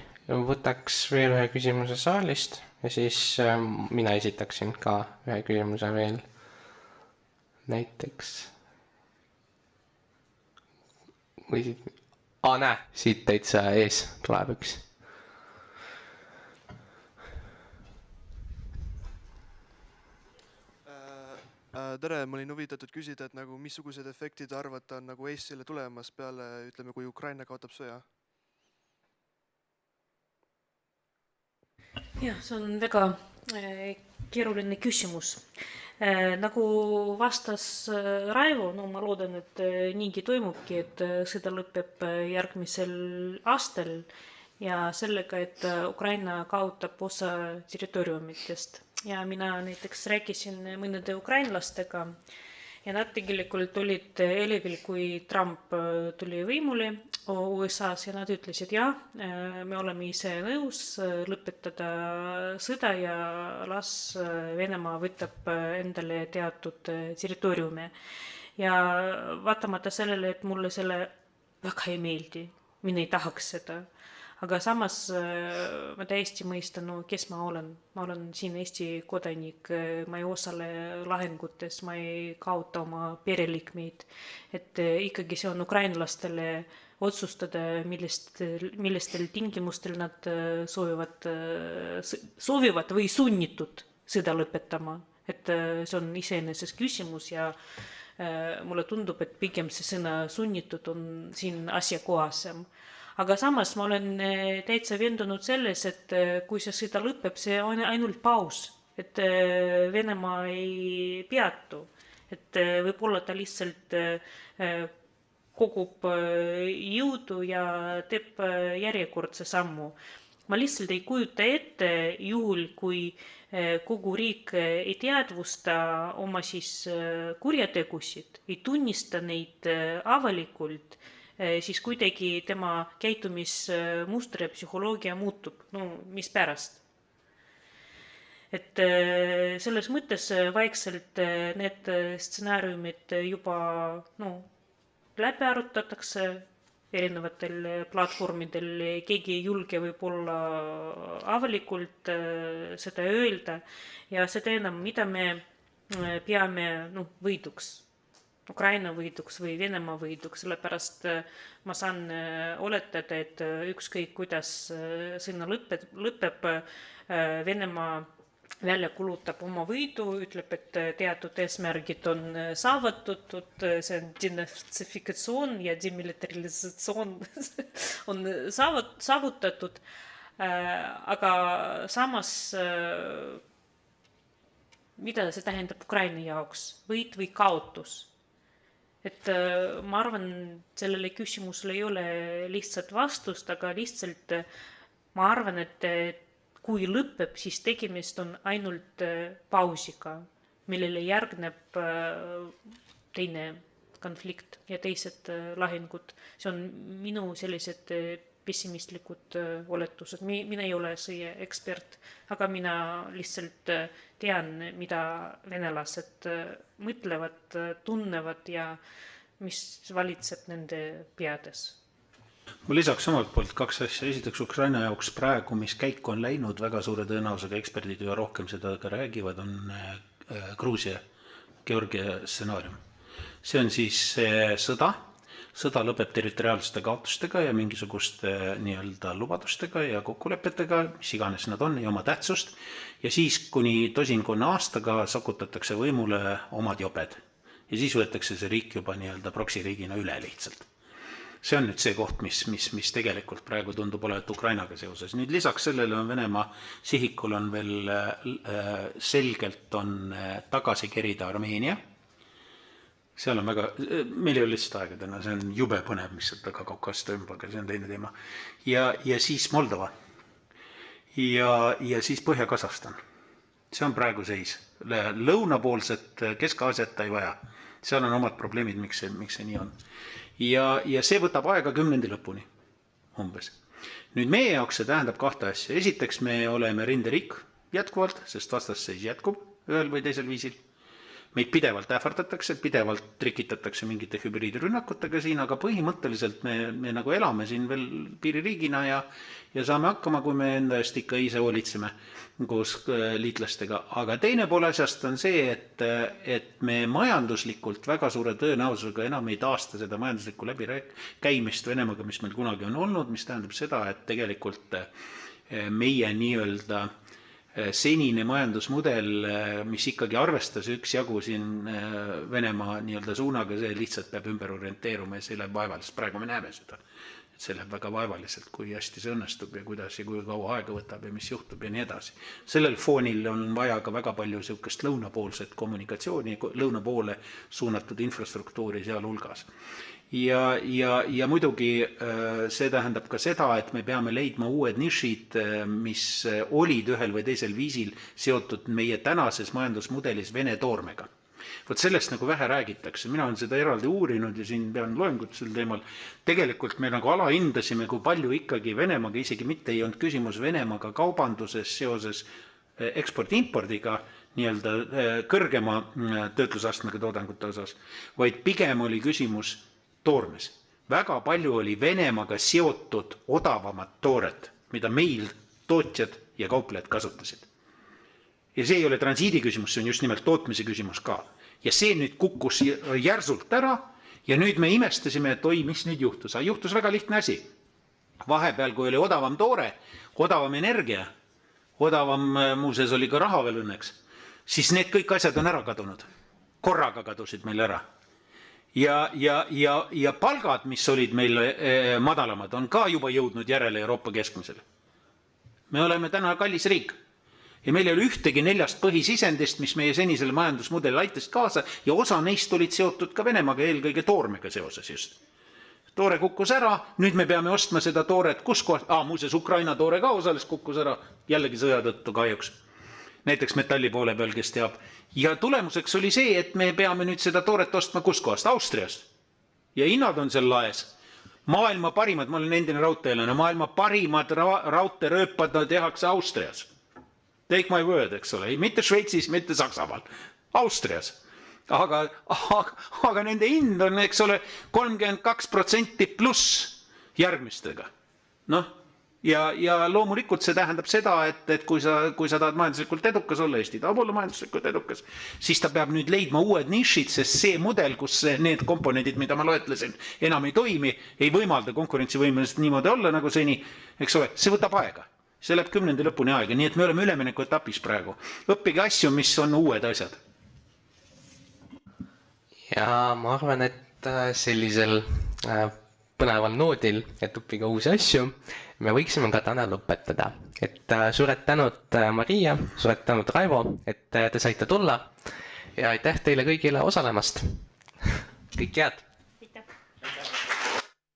võtaks veel ühe küsimuse saalist ja siis mina esitaksin ka ühe küsimuse veel. Näiteks. Näe, siit täitsa ees tuleb üks. Tere, ma olin huvitatud küsida, et nagu missugused efektid arvata on nagu Eestile tulemas peale, ütleme, kui Ukraina kaotab sõja? Jah, see on väga keeruline küsimus. Nagu vastas Raivo, ma loodan, et niigi toimubki, et sõda lõpeb järgmisel aastal ja sellega, et Ukraina kaotab osa territooriumitest. Ja mina näiteks rääkisin mõnede ukrainlastega ja nad tegelikult olid elevil, kui Trump tuli võimule USA-s ja nad ütlesid, me oleme ise nõus lõpetada sõda ja las Venemaa võtab endale teatud territooriume. Ja vaatamata sellele, et mulle selle väga ei meeldi, mina ei tahaks seda. Aga samas ma täiesti mõistan, kes ma olen. Ma olen siin Eesti kodanik, ma ei osale lahingutes, ma ei kaota oma pereliikmeid. Et ikkagi see on ukrainlastele otsustada, millistel tingimustel nad soovivad või sunnitud sõda lõpetama. Et see on iseenesest küsimus ja mulle tundub, et pigem see sõna sunnitud on siin asjakohasem. Aga samas ma olen täitsa veendunud selles, et kui see sõda lõpeb, see on ainult paus, et Venemaa ei peatu, et võib-olla ta lihtsalt kogub jõudu ja teeb järjekordse sammu. Ma lihtsalt ei kujuta ette juhul, kui kogu riik ei teadvusta oma kurjategusid, ei tunnista neid avalikult, siis kuidagi tema käitumismuster ja psühholoogia muutub. No mis pärast? Et selles mõttes vaikselt need stsenaariumid juba läbi arutatakse erinevatel platvormidel, keegi ei julge võib-olla avalikult seda öelda ja seda enam, mida me peame võiduks, Ukraina võiduks või Venemaa võiduks, sellepärast ma saan oletada, et ükskõik kuidas sõna lõpeb, Venemaa välja kulutab oma võidu, ütleb, et teatud eesmärgid on saavutatud, see on denatsifikatsioon ja demilitarisatsioon on saavutatud, aga samas mida see tähendab Ukraina jaoks, võit või kaotus? Et ma arvan, sellele küsimusele ei ole lihtsalt vastust, aga lihtsalt ma arvan, et kui lõpeb, siis tegemist on ainult pausiga, millele järgneb teine konflikt ja teised lahingud. See on minu sellised pessimistlikud oletused. Mina ei ole sõja ekspert, aga mina lihtsalt tean, mida venelased mõtlevad, tunnevad ja mis valitseb nende peades. Ma lisaks omalt poolt 2 asja. Esiteks Ukraina jaoks praegu, mis käiku on läinud, väga suure tõenäosusega eksperdid ja rohkem seda ka räägivad, on Gruusia, Georgia stsenaarium. See on siis sõda. Sõda lõpeb territoriaalsete kaotustega ja mingisuguste nii-öelda lubadustega ja kokkulepetega, mis iganes nad on ja oma tähtsust. Ja siis kuni tosinkonna aastaga sakutatakse võimule omad jobed. Ja siis võetakse see riik juba nii-öelda proksiriigina üle lihtsalt. See on nüüd see koht, mis tegelikult praegu tundub olevat Ukrainaga seoses. Nüüd lisaks sellele on Venemaa sihikul on veel selgelt on tagasi kerida Armeenia. Seal on väga, meil ei ole lihtsalt aega täna, see on jube põnev, mis sealt taga Kaukast toimub, aga see on teine teema. Ja siis Moldova ja siis Põhja-Kasahstan. See on praegu seis. Lõunapoolset Kesk-Aasiat ei vaja. Seal on omad probleemid, miks see nii on. Ja see võtab aega 10. lõpuni umbes. Nüüd meie jaoks see tähendab 2 asja. Esiteks me oleme rinderiik jätkuvalt, sest vastasseis jätkub ühel või teisel viisil. Meid pidevalt ähvardatakse, pidevalt trikitatakse mingite hübriidrünnakutega siin, aga põhimõtteliselt me nagu elame siin veel piiririigina ja saame hakkama, kui me enda eest ikka ise hoolitseme koos liitlastega. Aga teine pool asjast on see, et me majanduslikult väga suure tõenäosusega enam ei taasta seda majanduslikku läbikäimist Venemaaga, mis meil kunagi on olnud, mis tähendab seda, et tegelikult meie nii-öelda senine majandusmudel, mis ikkagi arvestas üksjagu siin Venemaa nii-öelda suunaga, see lihtsalt peab ümber orienteeruma ja see läheb vaevaliselt. Praegu me näeme seda, et see läheb väga vaevaliselt, kui hästi see õnnestub ja kuidas ja kui kaua aega võtab ja mis juhtub ja nii edasi. Sellel foonil on vaja ka väga palju sellist lõunapoolset kommunikatsiooni, lõuna poole suunatud infrastruktuuri seal hulgas. Ja muidugi see tähendab ka seda, et me peame leidma uued nišid, mis olid ühel või teisel viisil seotud meie tänases majandusmudelis Vene toormega. Võt sellest nagu vähe räägitakse. Mina olen seda eraldi uurinud ja siin pean loengut sel teemal. Tegelikult me nagu alahindasime, kui palju ikkagi Venemaaga, isegi mitte ei olnud küsimus Venemaaga kaubanduses seoses ekspordi-impordiga, nii-öelda kõrgema töötlusastmega toodangute osas, vaid pigem oli küsimus toormes. Väga palju oli Venemaaga seotud odavamat tooret, mida meil tootjad ja kauplejad kasutasid. Ja see ei ole transiidi küsimus, see on just nimelt tootmise küsimus ka. Ja see nüüd kukkus järsult ära ja nüüd me imestasime, et oi, mis nüüd juhtus. Juhtus väga lihtne asi. Vahepeal, kui oli odavam toore, odavam energia, odavam muuseas oli ka raha veel õnneks, siis need kõik asjad on ära kadunud. Korraga kadusid meil ära. ja palgad, mis olid meil madalamad, on ka juba jõudnud järele Euroopa keskmisele. Me oleme täna kallis riik. Ja meil ei ole ühtegi 4 põhisisendist, mis meie senisele majandusmudelile aitasid kaasa ja osa neist olid seotud ka Venemaaga, eelkõige toormega seoses just. Toore kukkus ära, nüüd me peame ostma seda tooret kus kohas, muuseas Ukraina toore ka osales kukkus ära, jällegi sõja tõttu kahjuks. Näiteks metalli poole peal, kes teab. Ja tulemuseks oli see, et me peame nüüd seda tooret ostma kus kohast, Austriast. Ja hinnad on seal laes. Maailma parimad, ma olen endine raudteelane, maailma parimad raudteerööpad tehakse Austrias. Take my word, eks ole, mitte Šveitsis, mitte Saksamaal, Austrias. Aga nende hind on, eks ole, 32% pluss järgmistega. Ja loomulikult see tähendab seda, et kui sa tahad majanduslikult edukas olla, Eesti tahab olla majanduslikult edukas, siis ta peab nüüd leidma uued nišid, sest see mudel, kus need komponendid, mida ma loetlesin, enam ei toimi, ei võimalda konkurentsivõimelisest niimoodi olla nagu seni, eks ole, see võtab aega. See läheb 10. lõpuni aega, nii et me oleme ülemineku etapis praegu. Õppige asju, mis on uued asjad. Ja ma arvan, et sellisel põneval noodil, et õppige uusi asju, me võiksime ka täna lõpetada. Et suured tänud Maria, suured tänud Raivo, et te saite tulla ja aitäh teile kõigile osalemast. Kõik head!